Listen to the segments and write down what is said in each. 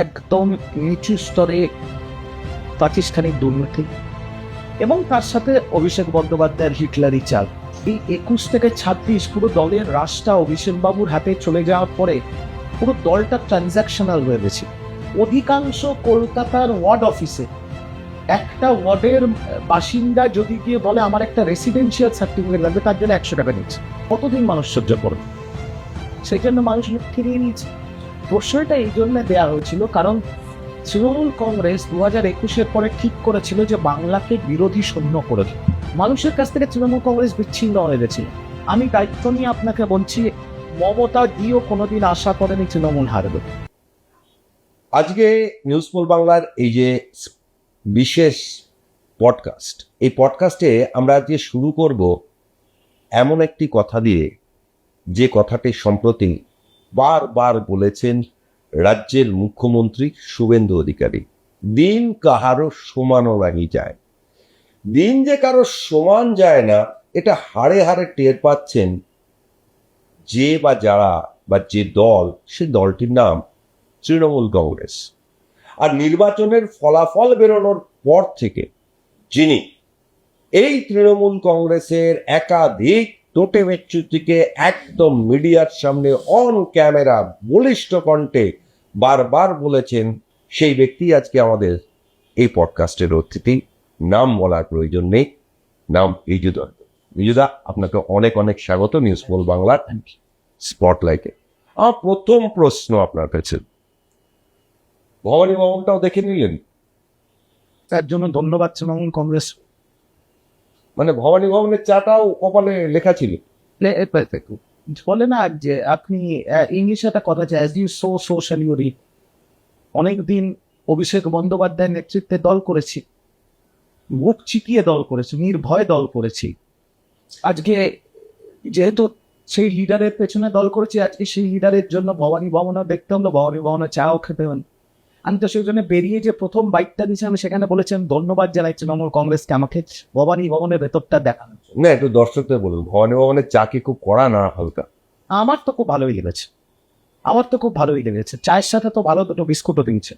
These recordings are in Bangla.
একদম নিচু স্তরে প্রাতিষ্ঠানিক দুর্নীতি এবং তার সাথে অভিষেক বন্দ্যোপাধ্যায়ের হিটলারি চাল। এই 21 থেকে 26 পুরো দলের রাশটা অভিষেক বাবুর হাতে চলে যাওয়ার পরে পুরো দলটা ট্রানজ্যাকশনাল হয়ে গেছে। অধিকাংশ কলকাতার ওয়ার্ড অফিসে একটা ওয়ার্ডের বাসিন্দা যদি গিয়ে বলে আমার একটা রেসিডেন্সিয়াল সার্টিফিকেট লাগবে, তার জন্য 100 টাকা নিচ্ছে। কতদিন মানুষ সহ্য করবে? সেই জন্য মানুষ মুখ ফিরিয়ে নিচ্ছে। প্রশ্নটা এই জন্য দেওয়া হয়েছিল কারণ তৃণমূল কংগ্রেস 2021-এর পরে ঠিক করেছিল যে বাংলাকে বিরোধী শূন্য করে দেবে। মানুষের কাছ থেকে তৃণমূল কংগ্রেস বিচ্ছিন্ন হয়ে গেছিল। আমি দায়িত্ব নিয়ে আপনাকে বলছি, মমতা দিয়েও কোনোদিন আশা করেনি তৃণমূল হারবে। আজকে নিউজ পোল বাংলার এই যে বিশেষ পডকাস্ট, এই পডকাস্টে আমরা আজকে শুরু করব এমন একটি কথা দিয়ে, যে কথাটি সম্প্রতি বারবার বলেছেন রাজ্যের মুখ্যমন্ত্রী শুভেন্দু অধিকারী। দিন কাহারও সমানও লাগি যায়। দিন যে কারো সমান যায় না, এটা হাড়ে হাড়ে টের পাচ্ছেন যে বা যারা বা যে দল, সে দলটির নাম তৃণমূল কংগ্রেস। আর নির্বাচনের ফলাফল বেরোনোর পর থেকে যিনি এই তৃণমূল কংগ্রেসের একাধিক টোটে মেচ্যুতিকে একদম মিডিয়ার সামনে অন ক্যামেরা বলিষ্ঠ কণ্ঠে বারবার বলেছেন, সেই ব্যক্তি আজকে আমাদের এই পডকাস্টের অতিথি। নাম বলার প্রয়োজন নেই, নাম ইজুদা। ইজুদা, আপনাকে অনেক অনেক স্বাগত নিউজ পোল বাংলার স্পটলাইটে। আমার প্রথম প্রশ্ন আপনার কাছে, ভবানী ভবনটাও দেখে নিলেন? তার জন্য ধন্যবাদ তৃণমূল কংগ্রেস। মানে ভবানী ভবনের চাটাও কপালে লেখা ছিল। বলে না যে আপনি ইংলিশে একটা কথা আছে, as you so so shall you reap. অনেকদিন অভিষেক বন্দ্যোপাধ্যায়ের নেতৃত্বে দল করেছি, বুক চিকিয়ে দল করেছি, নির্ভয় দল করেছি। আজকে যেহেতু সেই লিডারের পেছনে দল করেছি, আজকে সেই লিডারের জন্য ভবানী ভবনও দেখতে হলো, ভবানী ভবনে চাও খেতে হলো। আমি তো সেই জন্য বেরিয়ে যে প্রথম বাইকটা দিয়েছিলাম সেখানে বলেছেন ধন্যবাদ জানাই তৃণমূল কংগ্রেসকে আমাকে ভবানী ভবনের ভেতরটা দেখানো। না, একটু দর্শকদের বলুন, ভবানী ভবনের চা কি খুব কড়া না হালকা? আমার তো খুব ভালোই লেগেছে, চায়ের সাথে তো ভালো দুটো বিস্কুটও দিয়েছে,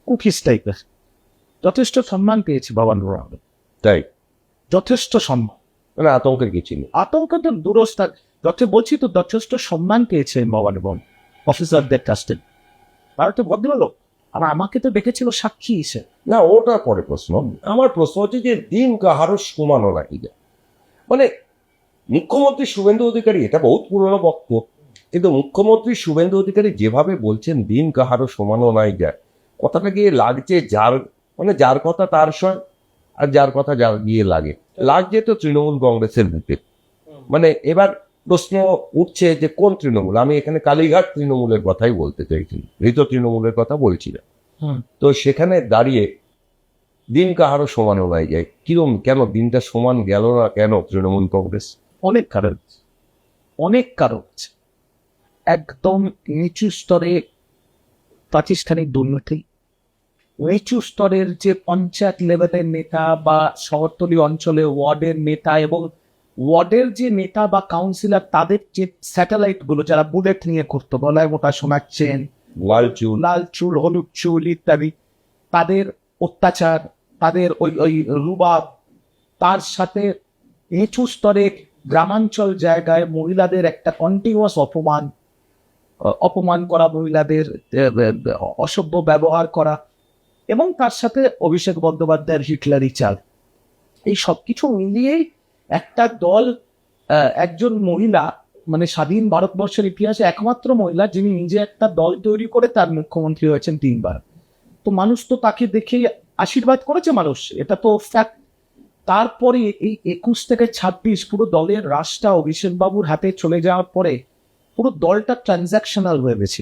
কুকিজ টাইপের। যথেষ্ট সম্মান পেয়েছি ভবানী ভবন, তাই যথেষ্ট সম্মান। মানে আতঙ্কের কিছু নেই। আতঙ্ক তো দূরস্থ, বলছি তো যথেষ্ট সম্মান পেয়েছে ভবানী ভবন অফিসারদের কাছ থেকে। ভারতের ভদ্রলোক, আর আমাকে তো দেখেছিল সাক্ষী হিসেবে। না, ওটা পরে প্রশ্ন। আমার প্রশ্ন হচ্ছে যে দিন কাহারও সমানও লাগি যায়। মানে মুখ্যমন্ত্রী শুভেন্দু অধিকারী, এটা বহুত পুরনো বক্তব্য, কিন্তু মুখ্যমন্ত্রী শুভেন্দু অধিকারী যেভাবে বলছেন দিন কাহারও সমানও নাই যায়, কথাটা গিয়ে লাগছে যার কথা তার সয়, আর যার কথা যার গিয়ে লাগছে তো তৃণমূল কংগ্রেসের বুকে। মানে এবার প্রশ্ন উঠছে যে কোন তৃণমূল? আমি এখানে কালীঘাট তৃণমূলের কথাই বলতে চাইছি, হৃত তৃণমূলের কথা বলছি না। তো সেখানে দাঁড়িয়ে দিন কাহারও সমানও নাই যায়, কিরম কেন দিনটা সমান গেল না কেন তৃণমূল কংগ্রেস? অনেক কারণ আছে। একদম নিচু স্তরে প্রাতিষ্ঠানিক দুর্নীতি, নিচু স্তরের যে পঞ্চায়েত লেভেলের নেতা বা শহরতলি অঞ্চলে ওয়ার্ডের নেতা এবং ওয়ার্ডের যে নেতা বা কাউন্সিলর, তাদের যে স্যাটেলাইট গুলো যারা বুলেট নিয়ে করতো, গলায় মোটা সোনার চেন, লাল চুল, হলুদ চুল ইত্যাদি, তাদের অত্যাচার, তাদের ওই রুবাব, তার সাথে নিচু স্তরে গ্রামাঞ্চল জায়গায় মহিলাদের একটা কন্টিনিউয়াস অপমান করা, মহিলাদের অসভ্য ব্যবহার করা, এবং তার সাথে অভিষেক বন্দ্যোপাধ্যায়ের হিটলারি চাল। এই সবকিছু মিলিয়েই একটা দল, একজন মহিলা, মানে স্বাধীন ভারতবর্ষের ইতিহাসে একমাত্র মহিলা যিনি নিজে একটা দল তৈরি করে তার মুখ্যমন্ত্রী হয়েছেন 3 বার। তো মানুষ তো তাকে দেখে আশীর্বাদ করেছে, মানুষ, এটা তো ফ্যাক্ট। তারপরে এই 21 থেকে 26 পুরো দলের রাশটা অভিষেক বাবুর হাতে চলে যাওয়ার পরে পুরো দলটা ট্রানজ্যাকশনাল হয়ে গেছে।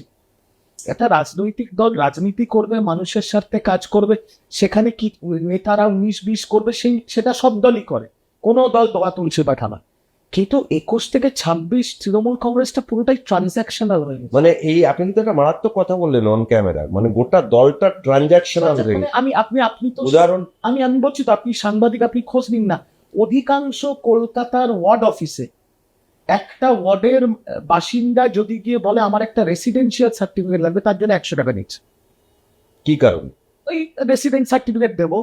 একটা রাজনৈতিক দল রাজনীতি করবে, মানুষের স্বার্থে কাজ করবে, সেখানে কি নেতারা 19-20 করবে, সেটা সব দলই করে, কোনো দল দোয়া তুলছে পাঠানা। কিন্তু 21 থেকে 26 তৃণমূল কংগ্রেসটা পুরোটাই ট্রানজ্যাকশনাল হয়ে গেছে। মানে এই আপনি তো একটা মারাত্মক কথা বললেন অন ক্যামেরা, মানে গোটা দলটা ট্রানজ্যাকশনাল হয়ে গেছে। আপনি তো উদাহরণ আমি বলছি তো, আপনি সাংবাদিক, আপনি খোঁজ নিন না। অধিকাংশ কলকাতার ওয়ার্ড অফিসে একটা ওয়ার্ডের বাসিন্দা যদি গিয়ে বলে আমার একটা রেসিডেন্সিয়াল সার্টিফিকেট লাগবে, তার জন্য 100 টাকা নিচ্ছে। কি কারণ? ওই রেসিডেন্ট সার্টিফিকেট দেবো।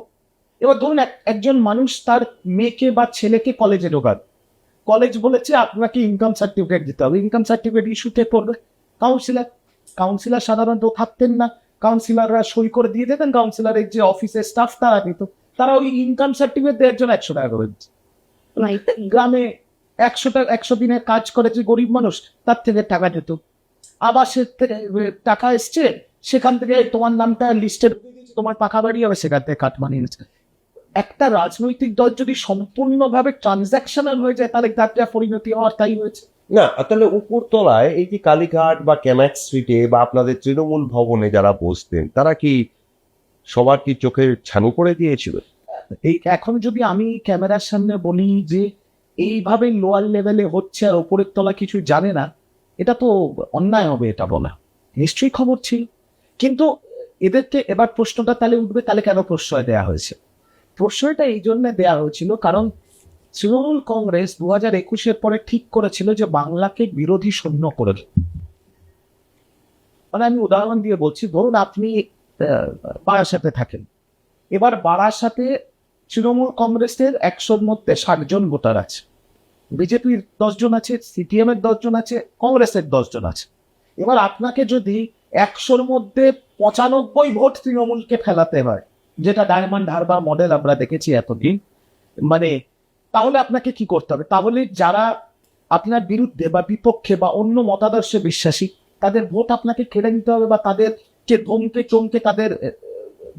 এবার ধরুন একজন মানুষ তার মেয়েকে বা ছেলেকে কলেজে ঢোকান, কলেজ বলেছে আপনাকে ইনকাম সার্টিফিকেট দিতে হবে, ইনকাম সার্টিফিকেট ইস্যুতে করবে কাউন্সিলর। কাউন্সিলর সাধারণত থাকতেন না, কাউন্সিলররা সই করে দিয়ে দেবেন, কাউন্সিলরের যে অফিসের স্টাফ তারা দিত, তারা ওই ইনকাম সার্টিফিকেট দেওয়ার জন্য 100 টাকা করে দিচ্ছে। গ্রামে 100 দিনের কাজ করেছে গরিব মানুষ, তার থেকে টাকা দিত। আবাসের থেকে টাকা এসছে, সেখান থেকে তোমার নামটা লিস্টে তোমার পাকা বাড়ি হবে, সেখান থেকে কাট মানিয়ে নিচ্ছে। একটা রাজনৈতিক দল যদি সম্পূর্ণভাবে ট্রানজাকশনাল হয়ে যায়, তাহলে তার যা পরিণতি হওয়ার তাই হয়েছে। না, তাহলে উপরতলায় এই যে কালীঘাট বা ক্যামাক্স স্ট্রিটে বা আপনাদের তৃণমূল ভবনে যারা বসতেন, তারা কি সবার কি চোখে ছানু করে দিয়েছিল? এই এখন যদি আমি ক্যামেরার সামনে বলি যে এইভাবে লোয়ার লেভেলে হচ্ছে আর ওপরের তলা কিছু জানে না, এটা তো অন্যায় হবে এটা বলা। নিশ্চয়ই খবর ছিল, কিন্তু এদেরকে এবার প্রশ্নটা তাহলে উঠবে, তাহলে কেন প্রশ্রয় দেওয়া হয়েছে? প্রশ্রয়টা এই জন্য দেওয়া হয়েছিল কারণ তৃণমূল কংগ্রেস 2021-এর পরে ঠিক করেছিল যে বাংলাকে বিরোধী শূন্য করে দেবে। মানে আমি উদাহরণ দিয়ে বলছি, ধরুন আপনি বারাসাতে থাকেন, এবার বারাসাতে তৃণমূল কংগ্রেসের 100-র মধ্যে 60 জন ভোটার আছে, বিজেপির 10 জন আছে, সিপিএম এর 10 জন আছে, কংগ্রেসের 10 জন আছে। এবার আপনাকে যদি 100-র মধ্যে 95 ভোট তৃণমূলকে ফেলাতে হয়, যেটা ডায়মন্ড হারবার মডেল আমরা দেখেছি এতদিন, মানে তাহলে আপনাকে কি করতে হবে? তাহলে যারা আপনার বিরুদ্ধে বা বিপক্ষে বা অন্য মতাদর্শে বিশ্বাসী, তাদের ভোট আপনাকে কেড়ে নিতে হবে, বা তাদেরকে ধমকে চমকে তাদের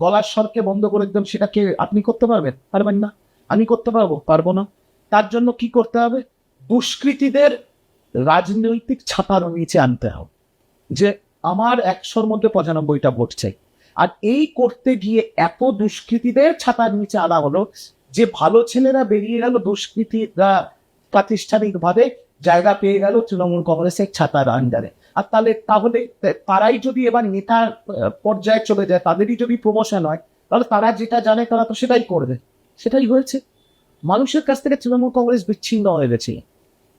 গলার স্বরকে বন্ধ করে একদম, সেটাকে আপনি করতে পারবেন? পারবেন না। আমি করতে পারবো না। তার জন্য কি করতে হবে? দুষ্কৃতীদের রাজনৈতিক ছাতার নিচে আনতে হবে, যে আমার 100-র মধ্যে 95টা ভোট চাই। আর এই করতে গিয়ে এত দুষ্কৃতীদের ছাতার নিচে আনা হলো যে ভালো ছেলেরা বেরিয়ে গেল, দুষ্কৃতীরা প্রাতিষ্ঠানিকভাবে জায়গা পেয়ে গেল তৃণমূল কংগ্রেসের ছাতার আন্ডারে। আর তাহলে তারাই যদি এবার নেতার পর্যায়ে চলে যায়, তাদেরই যদি প্রমোশন হয়, তাহলে তারা যেটা জানে তারা তো সেটাই করবে। সেটাই হয়েছে। মানুষের কাছ থেকে তৃণমূল কংগ্রেস বিচ্ছিন্ন হয়ে গেছে।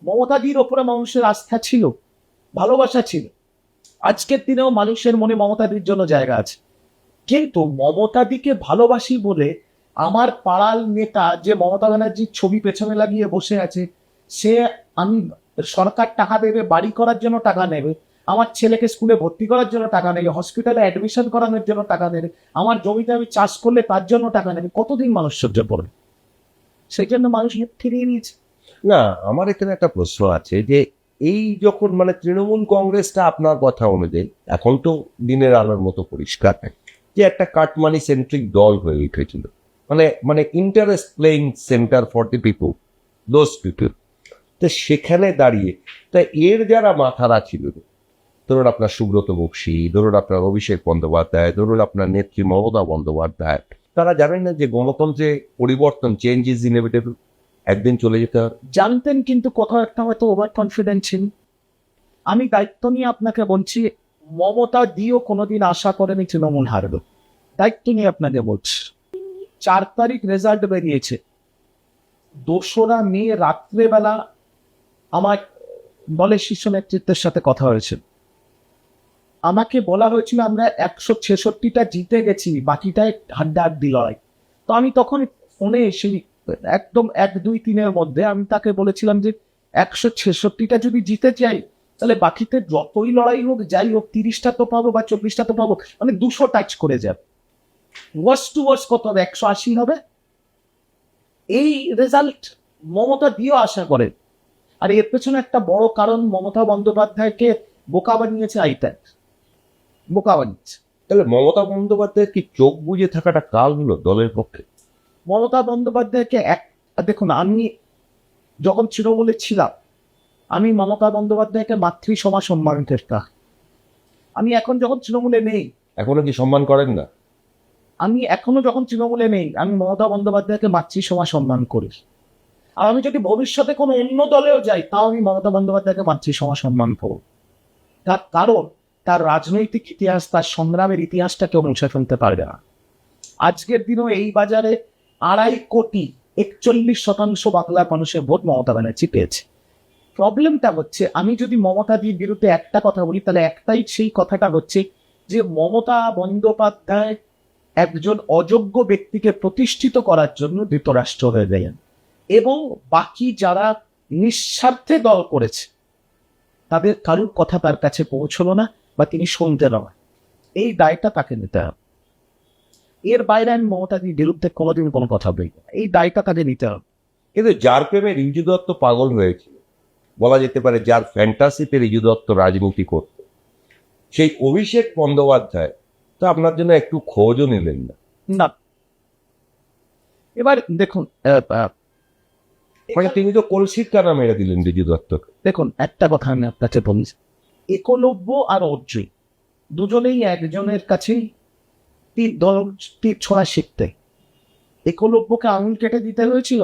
মমতাদির ওপরে মানুষের আস্থা ছিল, ভালোবাসা ছিল। আজকের দিনেও মানুষের মনে মমতাদির জন্য জায়গা আছে, কিন্তু মমতাদিকে ভালোবাসি বলে আমার পাড়ার নেতা যে মমতা ব্যানার্জির ছবি পেছনে লাগিয়ে বসে আছে, সে আমি সরকার টাকা দেবে, বাড়ি করার জন্য টাকা নেবে, আমার ছেলেকে স্কুলে ভর্তি করার জন্য টাকা নেবে, হসপিটালে অ্যাডমিশন করানোর জন্য টাকা নেবে, আমার জমিতে আমি চাষ করলে তার জন্য টাকা নেবে, কতদিন মানুষ সহ্য করবে? সেই জন্য মানুষ ফিরিয়ে নিয়েছে। না, আমার এখানে একটা প্রশ্ন আছে যে এই যখন মানে তৃণমূল কংগ্রেসটা আপনার কথা অনুযায়ী এখন তো দিনের আলোর মতো পরিষ্কার যে একটা কাটমানি সেন্ট্রিক দল হয়ে উঠেছিল, মানে interest playing centre for the people, those people. তো সেখানে দাঁড়িয়ে তা এর যারা মাথারা ছিল, ধরুন আপনার সুব্রত বক্সী, ধরুন আপনার অভিষেক বন্দ্যোপাধ্যায়, ধরুন আপনার নেত্রী মমতা বন্দ্যোপাধ্যায়, তারা জানেন না যে গণতন্ত্রে পরিবর্তন, চেঞ্জ ইজ ইনএভিটেবল, একদিন চলে যেতে হবে? জানতেন, কিন্তু কোথাও একটা হয়তো ওভার কনফিডেন্ট ছিল। আমি দায়িত্ব নিয়ে আপনাকে বলছি, মমতা দিও কোনোদিন আশা করেনি তৃণমূল হারবে। দায়িত্ব নিয়ে আপনাকে বলছি। 4 তারিখ রেজাল্ট বেরিয়েছে, 2রা মে রাত্রেবেলা আমার দলের শীর্ষ নেতৃত্বের সাথে কথা হয়েছে। আমাকে বলা হয়েছিল আমরা 166টা জিতে গেছি, বাকিটায় হাড্ডাহাড্ডি লড়াই। তো আমি তখন ফোনে এসে একদম 1-2-3-এর মধ্যে আমি তাকে বলেছিলাম যে 166টা যদি জিতে যাই, তাহলে বাকিতে যতই লড়াই হোক, যাই হোক, 30টা তো পাবো বা 40টা তো পাবো, মানে 200 টাচ করে যাবে। ওয়ার্স টু ওয়ার্স কত হবে? 180 হবে। এই রেজাল্ট মমতা দিয়েও আশা করে। আর এর পেছনে একটা বড় কারণ, মমতা বন্দ্যোপাধ্যায়কে বোকা বানিয়েছে আইপ্যাড, বোকা বানিয়েছে। তাহলে মমতা বন্দ্যোপাধ্যায়ের কি চোখ বুজে থাকাটা কাল হলো দলের পক্ষে? মমতা বন্দ্যোপাধ্যায়কে দেখুন, আমি যখন তৃণমূলে ছিলাম, আমি মমতা বন্দ্যোপাধ্যায়কে মাতৃ সভা সম্মান চেষ্টা। আমি এখন যখন তৃণমূলে নেই, এখনো কি সম্মান করেন না? আমি এখনো যখন তৃণমূলে নেই, আমি মমতা বন্দ্যোপাধ্যায়কে মাতৃ সভা সম্মান করি। আর আমি যদি ভবিষ্যতে কোনো অন্য দলেও যাই, তাও আমি মমতা বন্দ্যোপাধ্যায়কে মাতৃ সভা সম্মান করব। তার কারণ তার রাজনৈতিক ইতিহাস, তার সংগ্রামের ইতিহাসটা কেউ মুছে ফেলতে পারবে না। আজকের দিনও এই বাজারে 2.41% বাংলার মানুষের ভোট মমতা ব্যানার্জি পেয়েছে। প্রবলেমটা হচ্ছে, আমি যদি মমতাদির বিরুদ্ধে একটা কথা বলি, তাহলে একটাই সেই কথাটা হচ্ছে, যে মমতা বন্দ্যোপাধ্যায় একজন অযোগ্য ব্যক্তিকে প্রতিষ্ঠিত করার জন্য ধৃতরাষ্ট্র হয়ে গেলেন, এবং বাকি যারা নিঃস্বার্থে দল করেছে তাদের কারুর কথা তার কাছে পৌঁছলো না বা তিনি শুনতে নয়। এই দায়টা তাকে নিতে হবে। এর বাইরে আমি মমতার বিরুদ্ধে কোনোদিন কোনো কথা বলি না। এই দায়টা তাকে নিতে হবে। কিন্তু যার প্রেমে রিজু দত্ত পাগল হয়েছিল, বলা যেতে পারে যার ফ্যান্টাসিতে রিজু দত্ত রাজনীতি করত, সেই অভিষেক বন্দ্যোপাধ্যায় তো আপনার জন্য একটু খোঁজও নিলেন না। না, এবার দেখুন, মানে তিনি তো কলসির কানা মেরে দিলেন রিজু দত্তকে। দেখুন একটা কথা আমি আপনাকে বলি, একলব্য আর অর্জুন দুজনেই একজনের কাছেই তীর ছোঁড়া শিখতে। একলব্যকে আঙুল কেটে দিতে হয়েছিল,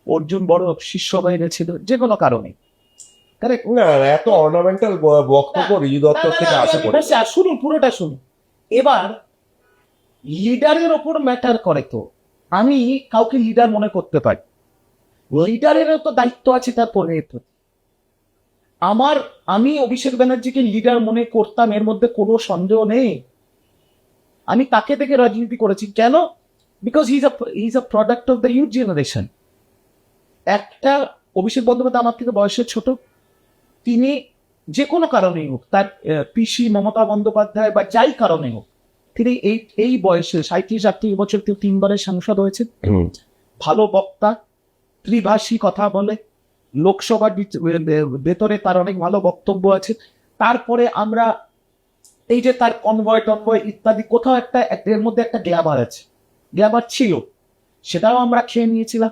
অর্জুন বড় শিষ্য হয়ে গেছিল যে কোনো কারণে। কারেক্ট না, এত অর্নামেন্টাল বক্তব্য রিজু দত্ত থেকে আশা করি। শুনুন, পুরোটা শুনুন। এবার লিডারের ওপর ম্যাটার করে তো, আমি কাউকে লিডার মনে করতে পারি, লিডারেরও তো দায়িত্ব আছে তার পরের প্রতি। আমি অভিষেক ব্যানার্জিকে লিডার মনে করতাম, এর মধ্যে কোনো সন্দেহ নেই। আমি তাকে দেখে রাজনীতি করেছি। কেন? Because he is a product of the youth generation. একটা অভিষেক বন্দ্যোপাধ্যায় আমার থেকে বয়সে ছোট, তিনি যে কোনো কারণেই হোক, তার পিসি মমতা বন্দ্যোপাধ্যায় বা যাই কারণে হোক, তিনি এই বয়সে 37-38 বছর তিনি 3বারের সাংসদ হয়েছেন। ভালো বক্তা, ত্রিভাষী কথা বলে, লোকসভার ভেতরে তার অনেক ভালো বক্তব্য আছে। তারপরে আমরা এই যে তার কনভয় টনভয় ইত্যাদি, কোথাও এর মধ্যে একটা গ্ল্যামার আছে, গ্ল্যামার ছিল, সেটাও আমরা খেয়ে নিয়েছিলাম।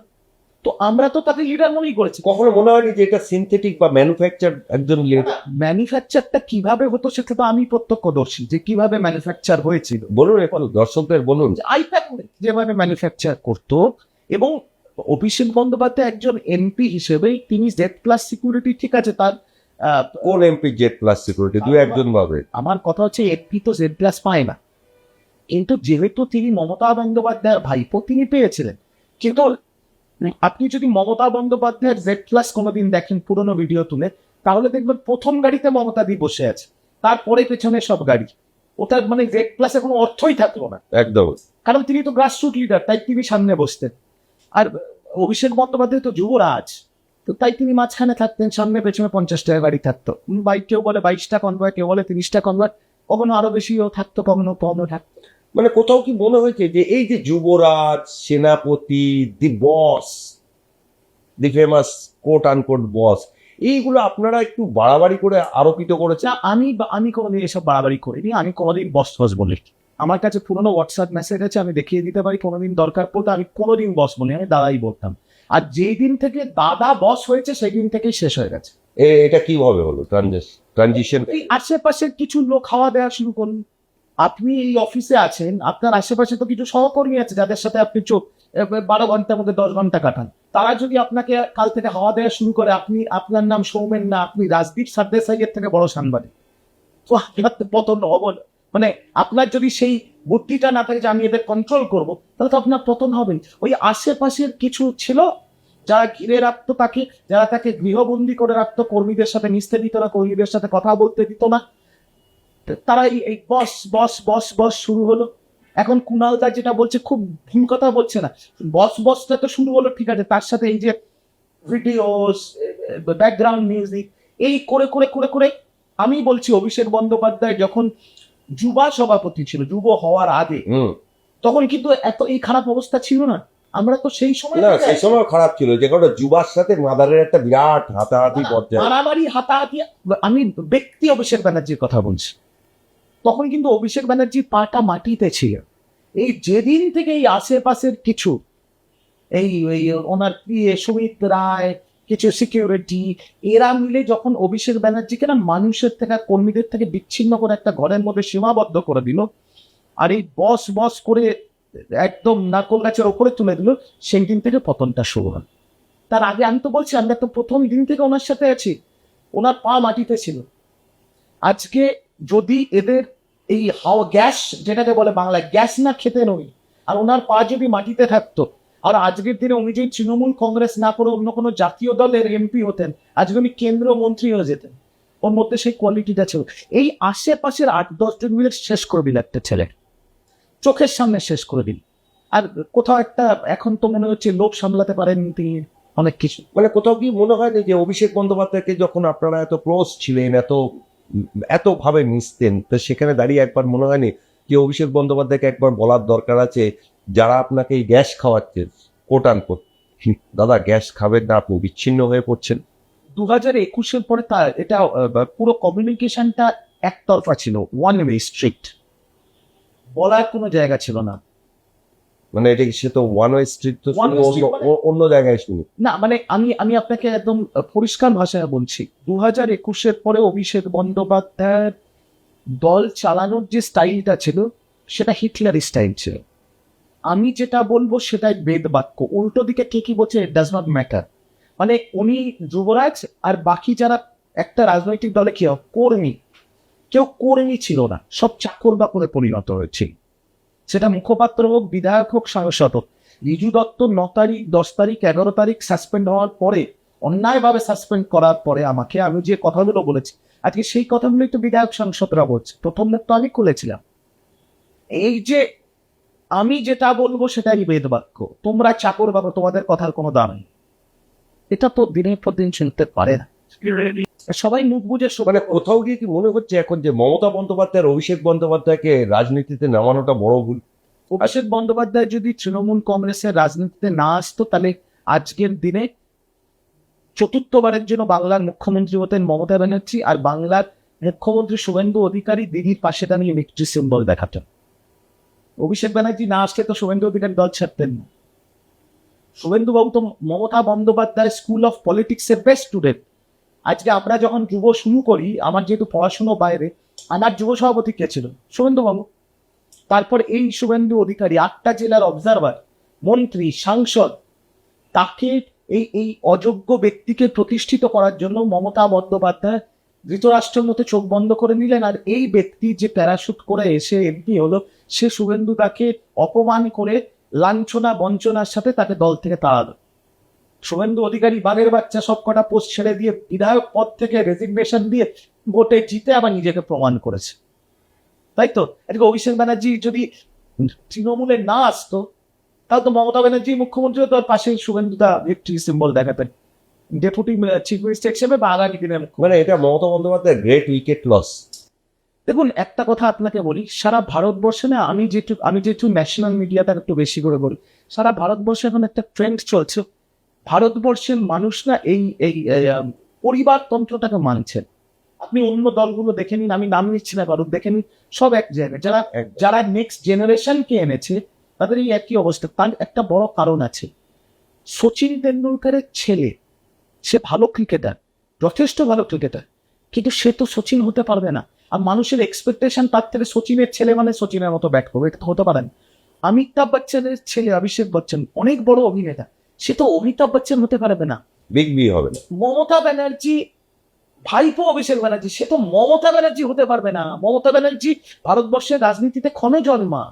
তো আমরা তো তাকে লিডার মনেই করেছি। কখনো মনে হয়নি যে এটা সিনথেটিক বা ম্যানুফ্যাকচার একজন লিডার? ম্যানুফ্যাকচারটা কিভাবে হতো সেটা তো আমি প্রত্যক্ষদর্শী, যে কিভাবে ম্যানুফ্যাকচার হয়েছিল। বলুন এখন দর্শকদের বলুন। আইপ্যাক যেভাবে ম্যানুফ্যাকচার করতো, এবং অভিষেক বন্দ্যোপাধ্যায় একজন এমপি হিসেবে তিনি Z+ সিকিউরিটি, ঠিক আছে, তার কোন এমপি Z+ সিকিউরিটি? দু একজন ভাবে। আমার কথা হচ্ছে এমপি তো Z+ পায় না, কিন্তু যেহেতু তিনি মমতা বন্দ্যোপাধ্যায়ের ভাইপো, তিনি পেয়েছিলেন। কিন্তু আপনি যদি মমতা বন্দ্যোপাধ্যায়ের Z+ কোনোদিন দেখেন পুরোনো ভিডিও তুলে, তাহলে দেখবেন প্রথম গাড়িতে মমতা দি বসে আছে, তারপরে পেছনে সব গাড়ি। ওটার মানে Z+ কোনো অর্থই থাকলো না, একদম। কারণ তিনি তো গ্রাসরুট লিডার, তাই তিনি সামনে বসতেন। আর অভিষেক বন্দ্যোপাধ্যায় তো যুবরাজ, তো তাই তিনি মাঝখানে থাকতেন, সামনে পেছনে 50টা গাড়ি থাকতো। কেউ বলে 22টা কনভয়, কেউ বলে 30টা কনভয়, কখনো আরো বেশিও থাকতো, কখনো কমও থাকতো। মানে কোথাও কি মনে হয়েছে যে এই যে যুবরাজ, সেনাপতি, দি বস, দি ফেমাস কোট আনকোট বস, এইগুলো আপনারা একটু বাড়াবাড়ি করে আরোপিত করেছেন? না, আমি কোনোদিন এসব বাড়াবাড়ি করিনি। আমি কোনোদিন বস বলি, আমার কাছে পুরোনো হোয়াটসঅ্যাপ মেসেজ আছে, আমি দেখিয়ে দিতে পারি। কোনোদিন দরকার পড়তো আমি কোনোদিন বস বলি, আমি দাদাই বলতাম। আর যেই দিন থেকে দাদা বস হয়েছে সেই দিন থেকেই শেষ হয়ে গেছে। এটা কিভাবে হলো ট্রানজিশন? এই আশেপাশের কিছু লোক খাওয়া দেওয়া শুরু করুন। আপনি এই অফিসে আছেন, আপনার আশেপাশে তো কিছু সহকর্মী আছে যাদের সাথে আপনি 12 ঘন্টার মধ্যে 10 ঘন্টা কাটান। তারা যদি আপনাকে কাল থেকে হাওয়া দেওয়া শুরু করে, আপনার নাম সৌমেন না, আপনি রাজদীপ সরদেসাইয়ের থেকে বড় সাংবাদিক, তো আপনার তো পতন হবে। মানে আপনার যদি সেই বুদ্ধিটা না থাকে যে আমি এদের কন্ট্রোল করবো, তাহলে তো আপনার পতন হবে। ওই আশেপাশের কিছু ছিল যারা ঘিরে রাখতো তাকে, যারা তাকে গৃহবন্দী করে রাখতো, কর্মীদের সাথে মিশতে দিত না, কর্মীদের সাথে কথা বলতে দিত না, তারা এই বস বস বস বস শুরু হলো। এখন কুণাল দা যেটা বলছে খুব ভুল কথা বলছে না, বসটা তো শুরু হলো, ঠিক আছে, তার সাথে এই যে ভিডিওস, ব্যাকগ্রাউন্ড মিউজিক, এই করে করে করে করে আমি বলছি অভিষেক বন্দ্যোপাধ্যায় যখন যুবা সভাপতি ছিল, যুব হওয়ার আগে, তখন কিন্তু এত এই খারাপ অবস্থা ছিল না। আমরা তো সেই সময়, না সেই সময় খারাপ ছিল, যে কারণে যুবার সাথে মাদারের একটা বিরাট হাতাহাতি পর্যায়ে, মারামারি হাতাহাতি। আমি ব্যক্তি অভিষেক ব্যানার্জির কথা বলছি, তখন কিন্তু অভিষেক ব্যানার্জির পাটা মাটিতে ছিল। এই যেদিন থেকে এই আশেপাশের কিছু এই ওনার প্রিয় সুমিত রায়, কিছু সিকিউরিটি, এরা মিলে যখন অভিষেক ব্যানার্জিকে না মানুষের থেকে, কর্মীদের থেকে বিচ্ছিন্ন করে একটা ঘরের মধ্যে সীমাবদ্ধ করে দিল, আর এই বস বস করে একদম নারকোল গাছের ওপরে তুলে দিল, সেই দিন থেকে পতনটা শুরু হয়। তার আগে আমি তো বলছি, আমরা তো প্রথম দিন থেকে ওনার সাথে আছি, ওনার পা মাটিতে ছিল। আজকে যদি এদের এই গ্যাস, যেটাকে বলে বাংলায় গ্যাস, না খেতে নই, আর ওনার পা যদি মাটিতে থাকতো, আর আজকের দিনে উনি যদি তৃণমূল কংগ্রেস না করে অন্য কোনো জাতীয় দলের এমপি হতেন, আজকে উনি কেন্দ্রীয় মন্ত্রী হয়ে যেতেন। ওর মধ্যে সেই কোয়ালিটিটা ছিল। এই আশেপাশের 8-10 জন মিলে শেষ করে দিল একটা ছেলে, চোখের সামনে শেষ করে দিল। আর কোথাও একটা এখন তো মনে হচ্ছে লোক সামলাতে পারেন তিনি অনেক কিছু। মানে কোথাও কি মনে হয় না যে অভিষেক বন্দ্যোপাধ্যায়কে যখন আপনারা এত ক্লোজ ছিলেন, এত ভাবে মিশতেন, তো সেখানে দাঁড়িয়ে একবার মনে হয়নি যে অভিষেক বন্দ্যোপাধ্যায়কে একবার বলার দরকার আছে, যারা আপনাকে এই গ্যাস খাওয়াচ্ছে কোট আনকোট, দাদা গ্যাস খাবেন না, আপনি বিচ্ছিন্ন হয়ে পড়ছেন। 2021-এর পরে তার এটা পুরো কমিউনিকেশনটা একতরফা ছিল, ওয়ান ওয়ে স্ট্রিক্ট, বলার কোনো জায়গা ছিল না। মানে এটা সে তো ওয়ান ওয়ে স্ট্রিট, তো One way street অন্য জায়গায় শুনি। না মানে আমি আপনাকে একদম পরিষ্কার ভাষায় বলছি, 2021-এর পরে অভিষেক বন্দ্যোপাধ্যায়ের দল চালানোর যে স্টাইলটা ছিল সেটা হিটলারি স্টাইল ছিল। আমি যেটা বলবো সেটাই বেদ বাক্য, উল্টো দিকে ঠিকই বলছে, ইট ডাজ নট ম্যাটার। মানে উনি যুবরাজ আর বাকি যারা একটা রাজনৈতিক দলে কি কর্মী, কেউ কর্মী ছিল না, সব চাকর বাকরে পরিণত হয়েছে। সেটা মুখপাত্র হোক, বিধায়ক হোক, সাংসদ হোক। রিজু দত্ত 9 তারিখ 10 তারিখ 11 তারিখ সাসপেন্ড হওয়ার পরে, অন্যায়ভাবে সাসপেন্ড করার পরে আমাকে, আমি যে কথাগুলো বলেছি আজকে সেই কথাগুলোই তো বিধায়ক সাংসদরা বলছে। প্রথম তো আমি খুলেছিলাম, এই যে আমি যেটা বলবো সেটাই বেদ বাক্য, তোমরা চাকর বাবা, তোমাদের কথার কোনো দাম নেই। এটা তো দিনের পর দিন শুনতে পারে না, সবাই মুখ বুঝে মানে কোথাও গিয়ে কি মনে হচ্ছে এখন যে মমতা বন্দ্যোপাধ্যায় আর অভিষেক বন্দ্যোপাধ্যায়কে রাজনীতিতে নামানোটা বড় ভুল? অভিষেক বন্দ্যোপাধ্যায় যদি তৃণমূল কংগ্রেসের রাজনীতিতে না আসতো, তাহলে আজকের দিনে চতুর্থবারের জন্য বাংলার মুখ্যমন্ত্রী হতেন মমতা ব্যানার্জি, আর বাংলার মুখ্যমন্ত্রী শুভেন্দু অধিকারী দিদির পাশে দাঁড়িয়ে ভিক্টরি সিম্বল দেখাতেন। অভিষেক ব্যানার্জি না আসলে তো শুভেন্দু অধিকারী দল ছাড়তেন না। শুভেন্দু বাবু তো মমতা বন্দ্যোপাধ্যায় স্কুল অফ পলিটিক্সের বেস্ট স্টুডেন্ট। আজকে আমরা যখন যুব শুরু করি, আমার যেহেতু পড়াশুনো বাইরে, আমার যুব সভাপতি কে ছিল? শুভেন্দু বাবু। তারপর এই শুভেন্দু অধিকারী 8টা জেলার অবজারভার, মন্ত্রী, সাংসদ, তাকে এই অযোগ্য ব্যক্তিকে প্রতিষ্ঠিত করার জন্য মমতা বন্দ্যোপাধ্যায় ধৃতরাষ্ট্রের মতো চোখ বন্ধ করে নিলেন। আর এই ব্যক্তি যে প্যারাশুট করে এসে এমপি হলো, সে শুভেন্দু তাকে অপমান করে লাঞ্ছনা বঞ্চনার সাথে তাকে দল থেকে তাড়ালো। শুভেন্দু অধিকারী বাঘের বাচ্চা সব কটা পোস্ট ছেড়ে দিয়ে বিধায়ক পদ থেকে রেজিগনেশন দিয়ে ভোটে জিতে আবার নিজেকে প্রমাণ করেছে, তাই তো? আজকে অভিষেক ব্যানার্জি যদি তৃণমূলে না আসতো, তাহলে তো মমতা ব্যানার্জি মুখ্যমন্ত্রী তার পাশে শুভেন্দুদা ভিক্টরি সিম্বল দেখাতেন ডেপুটি চিফ মিনিস্টার হিসেবে বা আগামী দিনের। মানে এটা Mamata Bandyopadhyay great wicket loss. দেখুন একটা কথা আপনাকে বলি, সারা ভারতবর্ষে না, আমি যেহেতু ন্যাশনাল মিডিয়াটা একটু বেশি করে বলি, সারা ভারতবর্ষে এখন একটা ট্রেন্ড চলছে, ভারতবর্ষের মানুষ না এই এই পরিবারতন্ত্রটাকে মানছেন। আপনি অন্য দলগুলো দেখে নিন, আমি নাম নিচ্ছি না, ভারত দেখে নিন, সব এক জায়গায়। যারা নেক্সট জেনারেশনকে এনেছে তাদের এই একই অবস্থা। তার একটা বড় কারণ আছে, সচিন তেন্ডুলকারের ছেলে, সে ভালো ক্রিকেটার, যথেষ্ট ভালো ক্রিকেটার, কিন্তু সে তো সচিন হতে পারবে না। আর মানুষের এক্সপেকটেশন তার থেকে সচিনের ছেলে মানে সচিনের মতো ব্যাট করবে, এটা তো হতে পারে না। অমিতাভ বচ্চনের ছেলে অভিষেক বচ্চন অনেক বড় অভিনেতা, সে তো অমিতাভ বচ্চন হতে পারবে না। বিগ বি হবে না। মমতা ব্যানার্জি ভাইপো অভিষেক ব্যানার্জি, সে তো মমতা ব্যানার্জি হতে পারবে না। মমতা ব্যানার্জি ভারতবর্ষের রাজনীতিতে ক্ষণে জন্মা,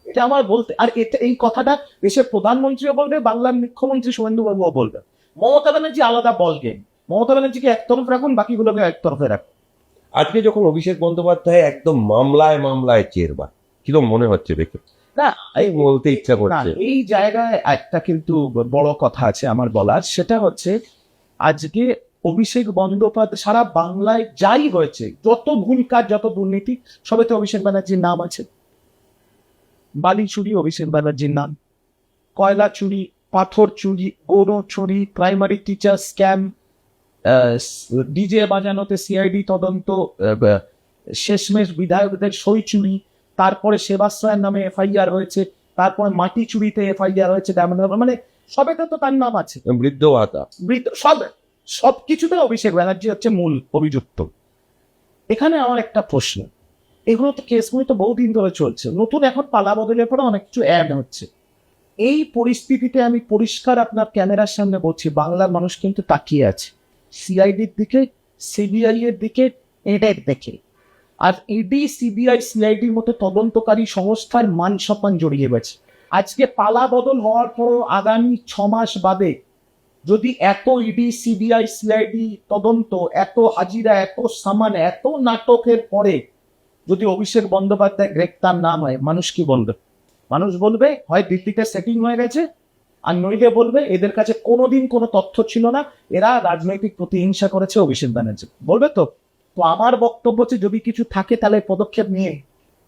এটা আমার বলতে। আর এটা এই কথাটা দেশের প্রধানমন্ত্রীও বলবে, বাংলার মুখ্যমন্ত্রী শুভেন্দু বাবুও বলবে। মমতা ব্যানার্জি আলাদা বল গেম, মমতা ব্যানার্জিকে একতরফ রাখুন, বাকিগুলোকে একতরফে রাখুন। আজকে যখন অভিষেক বন্দ্যোপাধ্যায় একদম মামলায় চেরবা, কিরকম মনে হচ্ছে দেখে? না এই বলতে ইচ্ছা করছে। এই জায়গায় একটা কিন্তু বড় কথা আছে আমার বলার, সেটা হচ্ছে আজকে অভিষেক বন্দ্যোপাধ্যায় সারা বাংলায় যাই হয়েছে, যত ভুল কাজ, যত দুর্নীতি, সবেতে অভিষেক ব্যানার্জির নাম আছে। বালি চুরি অভিষেক ব্যানার্জির নাম, কয়লা চুরি, পাথর চুরি, গরু চুরি, প্রাইমারি টিচার স্ক্যাম, ডিজে বাজানোতে সিআইডি তদন্ত, শেষমেশ বিধায়কদের সই চুরি, তারপরে সেবাশ্রয়ের নামে এফআইআর হয়েছে, তারপরে মাটি চুরিতে এফআইআর হয়েছে, মানে সবেতে তো তার নাম আছে। বৃদ্ধ ভাতা, সবকিছুতে অভিষেক ব্যানার্জি হচ্ছে মূল অভিযুক্ত। এখানে আমার একটা প্রশ্ন, এগুলো তো কেসগুলো তো বহুদিন ধরে চলছে, নতুন এখন পালা বদলের পরে অনেক কিছু অ্যাড হচ্ছে। এই পরিস্থিতিতে আমি পরিষ্কার আপনার ক্যামেরার সামনে বলছি, বাংলার মানুষ কিন্তু তাকিয়ে আছে সিআইডির দিকে, সিবিআই এর দিকে, এদের দেখে। আর ইডি, সিবিআই, সিআইডির মতো তদন্তকারী সংস্থার মান সম্মান জড়িয়ে গেছে। আজকে পালা বদল হওয়ার পরও আগামী 6 মাস বাদে যদি এত ইডি সিবিআই সিআইডি তদন্ত, এত হাজিরা, এত সামান, এত নাটকের পরে যদি অভিষেক বন্দ্যোপাধ্যায় গ্রেপ্তার না হয়, মানুষ কি বলবে? মানুষ বলবে হয় দিল্লিতে সেটিং হয়ে গেছে, আর নইলে বলবে এদের কাছে কোনোদিন কোনো তথ্য ছিল না, এরা রাজনৈতিক প্রতিহিংসা করেছে অভিষেক ব্যানার্জি, বলবে তো। তো আমার বক্তব্য হচ্ছে যদি কিছু থাকে তাহলে পদক্ষেপ নিয়ে।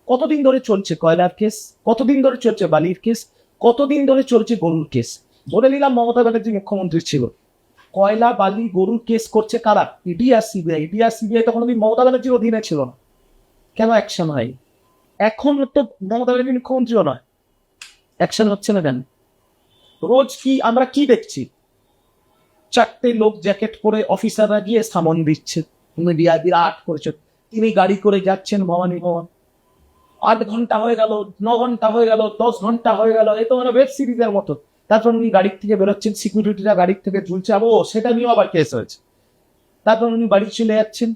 কতদিন ধরে চলছে কয়লার কেস, কতদিন ধরে চলছে বালির কেস, কতদিন ধরে চলছে গরুর কেস? বলে নিলাম মমতা ব্যানার্জি মুখ্যমন্ত্রী ছিল, কয়লা বালি গরুর কেস করছে কারা? ইডি আর সিবিআই। ইডি আর সিবিআই তো কোনোদিন মমতা ব্যানার্জির অধীনে ছিল না, কেন অ্যাকশন হয়? এখন তো মমতা ব্যানার্জি মুখ্যমন্ত্রীও নয়, অ্যাকশন হচ্ছে না কেন? রোজ কি আমরা কি দেখছি? চারটে লোক জ্যাকেট পরে অফিসাররা গিয়ে সামন দিচ্ছে, মিডিয়া বিরাট করেছে, তিনি গাড়ি করে যাচ্ছেন ভবানী ভবন, 8 ঘন্টা হয়ে গেল, 9 ঘন্টা হয়ে গেল, 10 ঘন্টা হয়ে গেল, এ তো মানে ওয়েব সিরিজের মতো। তারপর উনি গাড়ির থেকে বেরোচ্ছেন, সিকিউরিটিরা গাড়ির থেকে ঝুলছে, সেটা নিয়েও আবার কেস হয়েছে। তারপর উনি বাড়ি চলে যাচ্ছেন,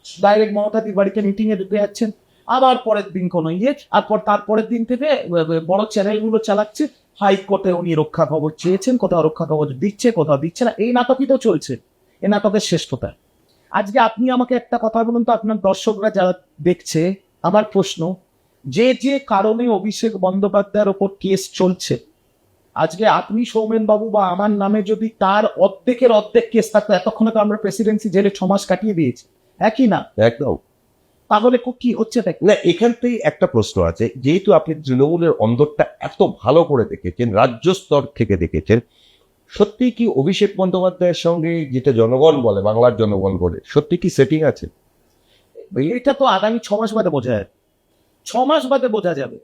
ডাইরেক্ট মমতাদির বাড়িতে মিটিং এ ঢুকে যাচ্ছেন, আবার পরের দিন কোনো আর তারপরের দিন থেকে বড় চ্যানেলগুলো চালাচ্ছে, হাইকোর্টে উনি রক্ষা খবর চেয়েছেন, কোথাও রক্ষা খবর দিচ্ছে, কোথাও দিচ্ছে না। এই নাটকই তো চলছে, এই নাটকের শেষ কোথায়? আজকে আপনি আমাকে একটা কথা বলুন তো, আপনার দর্শকরা যারা দেখছে, আমার প্রশ্ন, যে যে কারণে অভিষেক বন্দ্যোপাধ্যায়ের ওপর কেস চলছে, আজকে আপনি সৌমেন বাবু বা আমার নামে যদি তার অর্ধেকের অর্ধেক কেস থাকতো, এতক্ষণে তো আমরা প্রেসিডেন্সি জেলে 6 মাস কাটিয়ে দিয়েছি, একই না? একদম। তাহলে কি হচ্ছে? না, এখানতেই একটা প্রশ্ন আছে, যেহেতু আপনি তৃণমূলের অন্দরটা এত ভালো করে দেখেছেন, রাজ্য স্তর থেকে দেখেছেন, সত্যি কি অভিষেক বন্দ্যোপাধ্যায়ের সঙ্গে, যেটা জনগণ বলে, বাংলার জনগণ বলে, সত্যি কি সেটিং আছে? এটা তো আগামী 6 মাস বাদে বোঝা যাবে, 6 মাস বাদে বোঝা যাবে।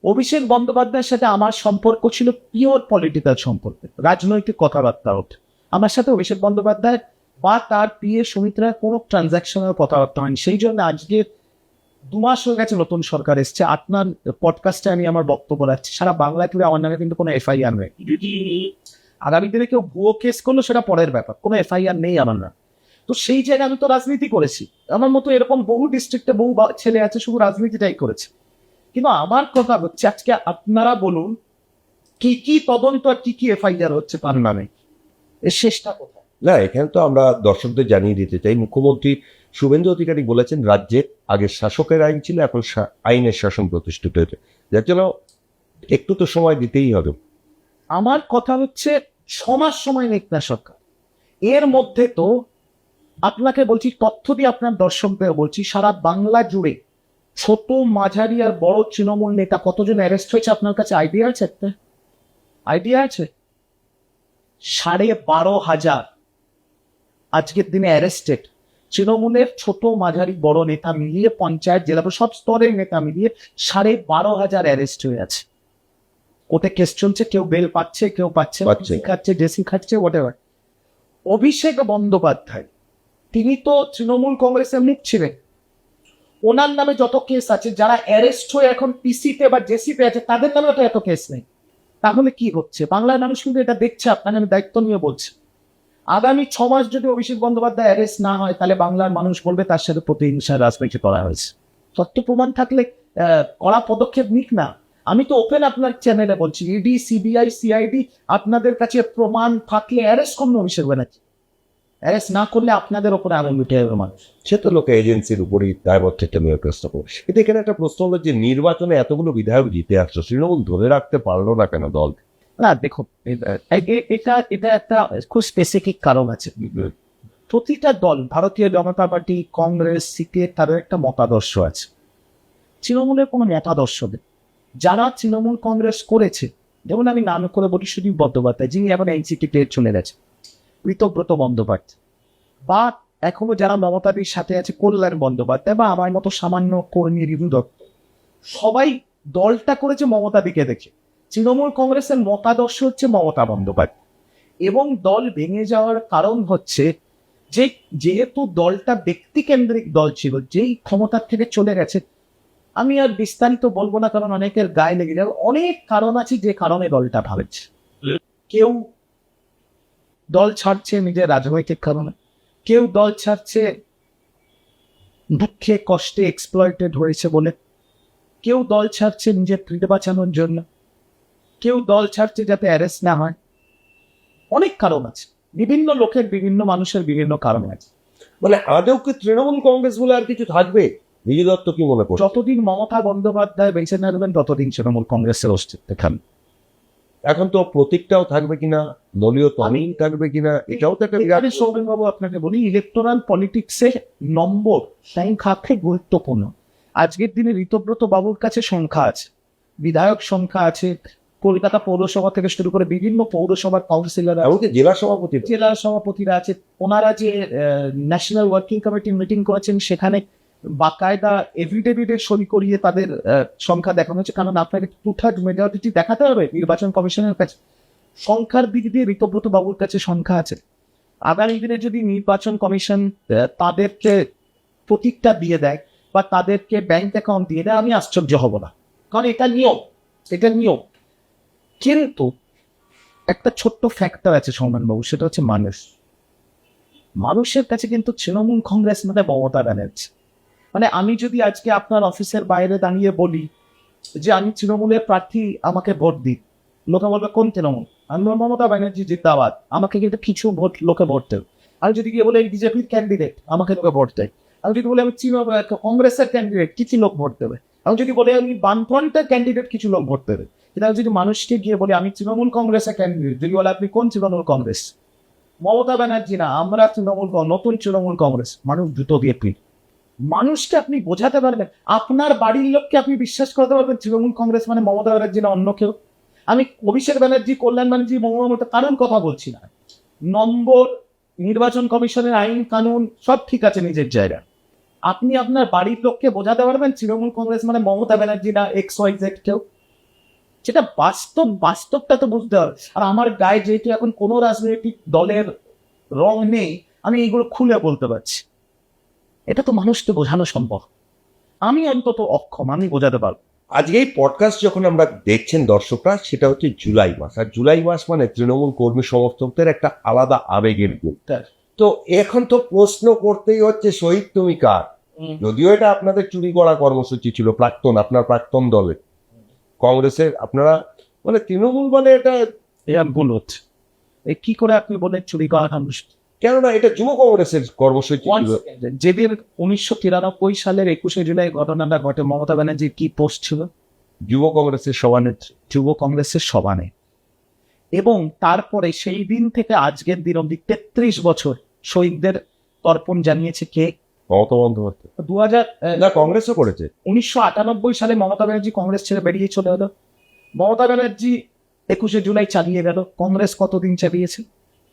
অভিষেক বন্দ্যোপাধ্যায়ের সাথে আমার সম্পর্ক ছিল পিওর পলিটিক্যাল সম্পর্ক, রাজনৈতিক কথাবার্তা হতো। আমার সাথে অভিষেক বন্দ্যোপাধ্যায় বা তার পিএ সুমিত্রার কোনো ট্রানজাকশনের কথাবার্তা হয়নি। সেই জন্য আজকে 2 মাস হয়ে গেছে নতুন সরকার এসছে, আপনার পডকাস্টে আমি আমার বক্তব্য রাখছি, সারা বাংলা জুড়ে আমার নামে কিন্তু কোনো এফআইআর নেই। আগামী দিনে কেউ ভুয়ো কেস করলো সেটা পরের ব্যাপার, কোনো এফআইআর নেই আমার না। তো সেই জায়গায় আমি তো রাজনীতি করেছি, আমার মতো এরকম বহু ডিস্ট্রিক্টে বহু ছেলে আছে শুধু রাজনীতিটাই করেছে। কিন্তু আমার কথা হচ্ছে, আজকে আপনারা বলুন কি কি তদন্ত আর কি কি এফআইআর হচ্ছে তার নামে, এর শেষটা কোথায়? না, এখানে তো আমরা দর্শকদের জানিয়ে দিতে চাই, মুখ্যমন্ত্রী শুভেন্দু অধিকারী বলেছেন রাজ্যে আগে শাসকের আইন ছিল, এখন আইনের শাসন প্রতিষ্ঠিত হয়েছে, যার জন্য একটু তো সময় দিতেই হবে। আমার কথা হচ্ছে 6 মাস সময় নিক না সরকার, এর মধ্যে তো আপনাকে বলছি, তথ্য দিয়ে আপনার দর্শকদের বলছি, সারা বাংলা জুড়ে ছোট মাঝারি আর বড় তৃণমূল নেতা কতজন অ্যারেস্ট হয়েছে আপনার কাছে আইডিয়া আছে? একটা আইডিয়া আছে? 12,500 আজকের দিনে অ্যারেস্টেড তৃণমূলের ছোট মাঝারি বড় নেতা মিলিয়ে, পঞ্চায়েত জেলা সব স্তরের নেতা মিলিয়ে 12,500 অ্যারেস্ট হয়ে আছে। কোর্টে কেস চলছে, কেউ বেল পাচ্ছে, কেউ পাচ্ছে, খাচ্ছে, ডেসি খাচ্ছে, হোয়াটএভার। অভিষেক বন্দ্যোপাধ্যায় তিনি তো তৃণমূল কংগ্রেসের মুখ ছিলেন, ওনার নামে যত কেস আছে, যারা অ্যারেস্ট হয়ে এখন পিসিতে বা জেসিতে আছে, তাদের নামে তো এত কেস নেই। তাহলে কি হচ্ছে? বাংলার মানুষ কিন্তু এটা দেখছে, আপনাকে আমি দায়িত্ব নিয়ে বলছি। আগামী 6 মাস যদি অভিষেক বন্দ্যোপাধ্যায় অ্যারেস্ট না হয়, তাহলে বাংলার মানুষ বলবে তার সাথে প্রতিহিংসার রাজনীতি করা হয়েছে। তথ্য প্রমাণ থাকলে কড়া পদক্ষেপ নিক না। আমি তো ওপেন আপনার চ্যানেলে বলছি, ইডি সিবিআই সিআইডি আপনাদের কাছে প্রমাণ থাকলে অ্যারেস্ট করুন অভিষেক ব্যানার্জি, অ্যারেস্ট না করলে আপনাদের ওপরে আগুন উঠে যাবে মানুষ। সে তো লোকে এজেন্সির উপরই দায়বদ্ধতা নিয়ে প্রশ্ন করছে। কিন্তু এখানে একটা প্রশ্ন হলো যে নির্বাচনে এতগুলো বিধায়ক জিতে আসছে, তৃণমূল ধরে রাখতে পারলো না কেন দল? না দেখুন, এটা একটা খুব স্পেসিফিক কারণ আছে। প্রতিটা দল, ভারতীয় জনতা পার্টি, কংগ্রেস, সিপিএম, তাদের একটা মতাদর্শ আছে। তৃণমূলের কোনো মতাদর্শ নেই। যারা তৃণমূল কংগ্রেস করেছে, যেমন আমি নাম করে বলি সুদীপ বন্দ্যোপাধ্যায়, যিনি এখন এনসিপি টের চলে গেছে, ঋতব্রত বন্দ্যোপাধ্যায়, বা এখনো যারা মমতাদির সাথে আছে, কল্যাণ বন্দ্যোপাধ্যায়, বা আমার মতো সামান্য কর্মী রিভু দত্ত, সবাই দলটা করেছে মমতাদিকে দেখে। তৃণমূল কংগ্রেসের মতাদর্শ হচ্ছে মমতা বন্দ্যোপাধ্যায়, এবং দল ভেঙে যাওয়ার কারণ হচ্ছে যে যেহেতু দলটা ব্যক্তিকেন্দ্রিক দল ছিল, যেই ক্ষমতার থেকে চলে গেছে, আমি আর বিস্তারিত বলবো না কারণ অনেকের গায়ে লেগে যাবে, অনেক কারণ আছে যে কারণে দলটা ভাবেছে। কেউ দল ছাড়ছে নিজের রাজনৈতিক কারণে, কেউ দল ছাড়ছে দুঃখে কষ্টে এক্সপ্লয়েটেড হয়েছে বলে, কেউ দল ছাড়ছে নিজের ফ্রিডে বাঁচানোর জন্য, কেউ দল ছাড়ছে যাতে অ্যারেস্ট না হয়, অনেক কারণ আছে, বিভিন্ন লোকের বিভিন্ন মানুষের বিভিন্ন কারণ আছে। মানে আদৌ কি তৃণমূল কংগ্রেস বলে আর কিছু থাকবে? বিজয় দত্ত কি মনে করছে? যতদিন মমতা বন্দ্যোপাধ্যায় বেঁচে থাকবেন ততদিন তৃণমূল কংগ্রেসের অস্তিত্ব থাকবে। এখন তো প্রতীকটাও থাকবে কিনা, দলীয় তমিং থাকবে কিনা, এটাও তো একটা বিরাট। সৌমেনবাবু আপনাকে বলি, ইলেকটোরাল পলিটিক্সে নম্বর সংখ্যা খুব গুরুত্বপূর্ণ। আজকের দিনে ঋতব্রত বাবুর কাছে সংখ্যা আছে, বিধায়ক সংখ্যা আছে, কলকাতা পৌরসভা থেকে শুরু করে বিভিন্ন পৌরসভার কাউন্সিলর, এমনকি জেলা সভাপতি, জেলা সভাপতিরা আছে। ওনারা যে ন্যাশনাল ওয়ার্কিং কমিটির মিটিং করেছেন সেখানে বাকায়দা এফিডেভিটে সই করিয়ে তাদের সংখ্যা দেখানো হচ্ছে, কারণ আপনাকে 2/3 মেজরিটি দেখাতে হবে নির্বাচন কমিশনের কাছে। সংখ্যার দিক দিয়ে ঋতব্রত বাবুর কাছে সংখ্যা আছে। আগামী দিনে যদি নির্বাচন কমিশন তাদেরকে প্রতীকটা দিয়ে দেয় বা তাদেরকে ব্যাংক অ্যাকাউন্ট দিয়ে দেয়, আমি আশ্চর্য হব না, কারণ এটা নিয়ম, এটা নিয়ম। কিন্তু একটা ছোট্ট ফ্যাক্টর আছে সৌমেনবাবু, সেটা হচ্ছে মানুষ। মানুষের কাছে কিন্তু তৃণমূল কংগ্রেস মানে মমতা ব্যানার্জি। মানে আমি যদি আজকে আপনার অফিসের বাইরে দাঁড়িয়ে বলি যে আমি তৃণমূলের প্রার্থী, আমাকে ভোট দিন, লোকে বলবে কোন তৃণমূল? আমি বলবো মমতা ব্যানার্জি জিন্দাবাদ, আমাকে কিন্তু কিছু ভোট লোকে ভোট দেবে। আমি যদি গিয়ে বলে বিজেপির ক্যান্ডিডেট, আমাকে লোকে ভোট দেয়। আমি যদি বলি আমি কংগ্রেসের ক্যান্ডিডেট, কিছু লোক ভোট দেবে। আমি যদি বলি আমি বামফ্রন্টের ক্যান্ডিডেট, কিছু লোক ভোট দেবে। কিন্তু আমি যদি মানুষকে গিয়ে বলি আমি তৃণমূল কংগ্রেসের ক্যান্ডিডেট, যদি বলে আপনি কোন তৃণমূল কংগ্রেস? মমতা ব্যানার্জি না, আমরা তৃণমূল, নতুন তৃণমূল কংগ্রেস, মানুষ দ্রুত দিয়ে পিঠ। মানুষকে আপনি বোঝাতে পারবেন, আপনার বাড়ির লোককে আপনি বিশ্বাস করতে পারবেন তৃণমূল কংগ্রেস মানে মমতা ব্যানার্জি না অন্য কেউ। আমি অভিষেক ব্যানার্জি, কল্যাণ ব্যানার্জি, মমতা কারণ কথা বলছি না। নম্বর, নির্বাচন কমিশনের আইন কানুন সব ঠিক আছে নিজের জায়গায়। আপনি আপনার বাড়ির লোককে বোঝাতে পারবেন তৃণমূল কংগ্রেস মানে মমতা ব্যানার্জি না XYZ কেউ? সেটা বাস্তবটা তো বুঝতে হবে। আর আমার গায়ে যেহেতু এখন কোনো রাজনৈতিক দলের রং নেই, আমি এইগুলো খুলে বলতে পারছি। এটা তো মানুষকে বোঝানো সম্ভব। আমি অন্তত অক্ষম, আমি বোঝাতে পারবো। আজকে এই পডকাস্ট যখন আমরা দেখছেন দর্শকরা, সেটা হচ্ছে জুলাই মাস, আর জুলাই মাস মানে তৃণমূল কর্মী সমর্থকদের একটা আলাদা আবেগের দিন। তো এখন তো প্রশ্ন করতেই হচ্ছে শহীদ তুমি কার? যদিও এটা আপনাদের চুরি করা কর্মসূচি ছিল, আপনার প্রাক্তন দলের কংগ্রেসের, আপনারা মানে তৃণমূল মানে এটা বুলট কি করে আপনি বলেন চুরি করা মানুষ? কেননা এটা যুব কংগ্রেসের কর্মসূচি ছিল। যেদিন 1993 সালের 21শে জুলাই ঘটনাটা ঘটে, মমতা ব্যানার্জির কি পোস্ট ছিল? যুব কংগ্রেসের সভানেত্রী, যুব কংগ্রেসের সভানে। এবং তারপরে সেই দিন থেকে আজকের দিন অব্দি 33 বছর শহীদদের তর্পণ জানিয়েছে কে? মমতা বন্দ্যোপাধ্যায়। 2000 না, কংগ্রেসও করেছে। 1998 সালে মমতা ব্যানার্জি কংগ্রেস ছেড়ে বেরিয়ে চলে এলো। মমতা ব্যানার্জি 21শে জুলাই চালিয়ে গেল, কংগ্রেস কতদিন চালিয়েছে?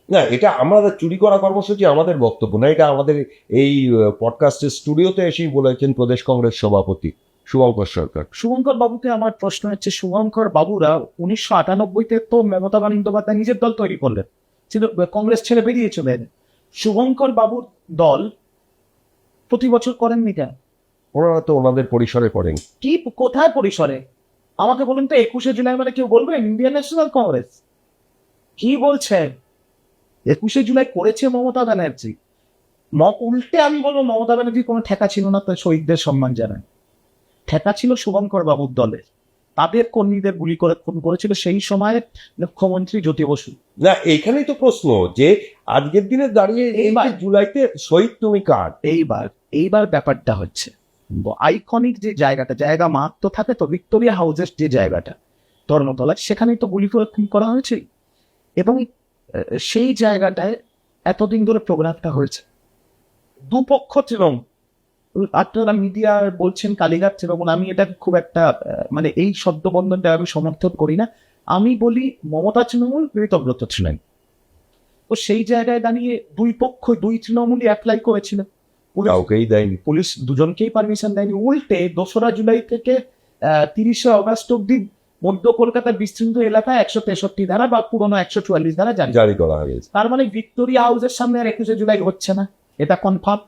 না, এটা আমাদের চুরি করা কর্মসূচি আমাদের বক্তব্য না, এটা আমাদের এই পডকাস্টের স্টুডিওতে এসেই বলেছেন প্রদেশ কংগ্রেস সভাপতি শুভঙ্কর সরকার। শুভঙ্কর বাবুকে আমার প্রশ্ন হচ্ছে, শুভঙ্কর বাবুরা 1998-তে তো মমতা বন্দ্যোপাধ্যায় নিজের দল তৈরি করলেন, কংগ্রেস ছেড়ে বেরিয়ে চলে এলেন। শুভঙ্কর বাবুর দল প্রতি বছর করেননি কেন? ওনারা তো ওনাদের পরিসরে করেন। কি কোথায় পরিসরে? আমাকে বলুন তো, 21শে জুলাই মানে কেউ বলবে ইন্ডিয়ান ন্যাশনাল কংগ্রেস? কি বলছেন? 21শে জুলাই করেছে মমতা ব্যানার্জি। উল্টে আমি বলবো মমতা ব্যানার্জি কোনো ঠেকা ছিল না তার শহীদদের সম্মান জানায়, ঠেকা ছিল শুভঙ্কর বাবুর দলের। তাদের কর্মীদের গুলি করে খুন করেছিল সেই সময় মুখ্যমন্ত্রী জ্যোতি বসু। না, এইখানেই তো প্রশ্ন যে আজকের দিনে দাঁড়িয়ে এই জুলাইতে শহীদ তুমি কার? এইবার ব্যাপারটা হচ্ছে আইকনিক যে জায়গা মাত্র থাকে তো, ভিক্টোরিয়া হাউসের যে জায়গাটা ধর্মতলায়, সেখানেই তো গুলি করে খুন করা হয়েছে। এবং সেই জায়গাটায় এতদিন ধরে প্রোগ্রামটা হয়েছে। দুপক্ষ তৃণমূল, আপনারা মিডিয়া বলছেন কালীঘাট তৃণমূল, আমি এটা খুব একটা মানে এই শব্দবন্ধনটা আমি সমর্থন করি না। আমি বলি মমতা তৃণমূল, ঋতব্রত ছিলেন। তো সেই জায়গায় দাঁড়িয়ে দুই পক্ষ, দুই তৃণমূলই অ্যাপ্লাই করেছিল, কাউকেই দেয়নি, পুলিশ দুজনকেই পারমিশন দেয়নি। উল্টে 2রা জুলাই থেকে 30শে অগস্ট অব্দি মধ্য কলকাতার বিস্তৃত এলাকায় 163 ধারা বা পুরনো 144 ধারা জারি করা হয়েছে। তার মানে ভিক্টোরিয়া হাউসের সামনে আর 21শে জুলাই হচ্ছে না, এটা কনফার্ম।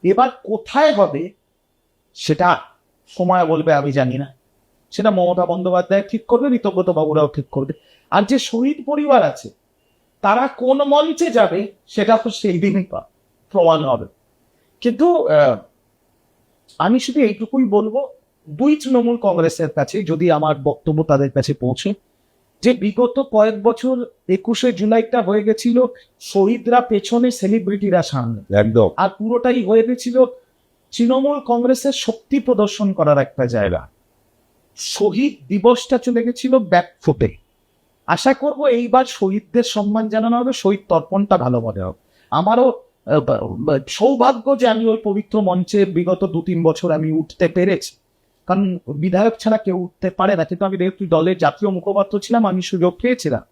এবার কোথায় হবে সেটা সময় বলবে, আমি জানি না। সেটা মমতা বন্দ্যোপাধ্যায় ঠিক করবে, ঋতব্রত বাবুরাও ঠিক করবে। আর যে শহীদ পরিবার আছে তারা কোন মঞ্চে যাবে সেটা তো সেই দিনই প্রমাণ হবে। কিন্তু আমি শুধু এইটুকুই বলবো, দুই তৃণমূল কংগ্রেসের কাছে যদি আমার বক্তব্য তাদের কাছে পৌঁছে, যে বিগত কয়েক বছর 21শে জুলাইটা হয়ে গেছিল শহীদরা পেছনে, সেলিব্রিটিরা সামনে, একদম। আর পুরোটাই হয়ে গেছিল তৃণমূল কংগ্রেসের শক্তি প্রদর্শন করার একটা জায়গা। শহীদ দিবসটা চলে গেছিল ব্যাকফুটে। আশা করব এইবার শহীদদের সম্মান জানানো হবে, শহীদ তর্পণটা ভালো মনে হবে। আমারও সৌভাগ্য যে আমি ওই পবিত্র মঞ্চে বিগত 2-3 বছর আমি উঠতে পেরেছি, কারণ বিধায়ক ছাড়া কেউ উঠতে পারে না, কিন্তু আমি একটু দলের জাতীয় মুখপাত্র ছিলাম, আমি সুযোগ পেয়েছিলাম।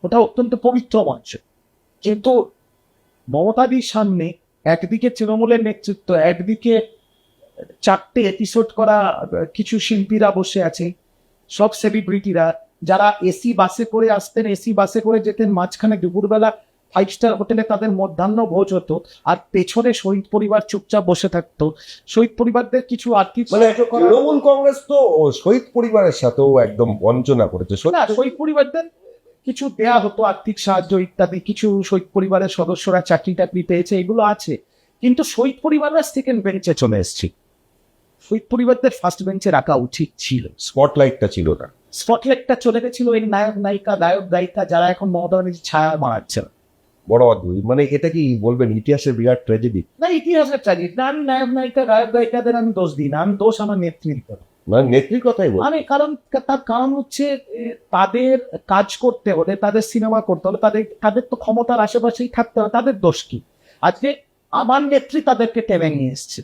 ওটা অত্যন্ত পবিত্র মঞ্চ। কিন্তু মমতাদির সামনে একদিকে তৃণমূলের নেতৃত্ব, একদিকে 4টে এপিসোড করা কিছু শিল্পীরা বসে আছে, সব সেলিব্রিটিরা, যারা এসি বাসে করে আসতেন, এসি বাসে করে যেতেন, মাঝখানে দুপুরবেলা 5 স্টার হোটেলে তাদের মধ্যাহ্ন ভোজ হতো, আর পেছনে শহীদ পরিবার চুপচাপ বসে থাকতো। শহীদ পরিবারদের কিছু আর্থিক তৃণমূল কংগ্রেস তো শহীদ পরিবারের সাথেও একদম বঞ্চনা করেছে। না, শহীদ পরিবারদের কিছু দেয়া হতো, আর্থিক সাহায্য ইত্যাদি, কিছু শহীদ পরিবারের সদস্যরা চাকরি টাকরি পেয়েছে, এগুলো আছে। কিন্তু শহীদ পরিবাররা সেকেন্ড বেঞ্চে চলে এসছে। শহীদ পরিবারদের ফার্স্ট বেঞ্চে রাখা উচিত ছিল। স্পটলাইটটা ছিল না। স্পটলাইটটা চলে গেছিল এই নায়ক নায়িকা, গায়ক গায়িকা, যারা এখন মমতা ব্যানার্জির ছায়া মারাচ্ছে। বড় অদ্ভুত, মানে এটা কি বলবেন ইতিহাসের বিরাট ট্র্যাজেডি? না, ইতিহাসের ট্র্যাজেডি না। আমি নায়ক নায়িকা, গায়ক গায়িকাদের আমি দোষ দিই না, আমি দোষ আমার নেতৃত্ব। মানে নেত্রীর কথাই বল। মানে তার কারণ হচ্ছে তাদের কাজ করতে হলে, তাদের সিনেমা করতে হলে তাদের তো ক্ষমতার আশেপাশেই থাকতে হবে। তাদের দোষ কি? আজকে আমার নেত্রী তাদেরকে টেনে নিয়ে এসছে।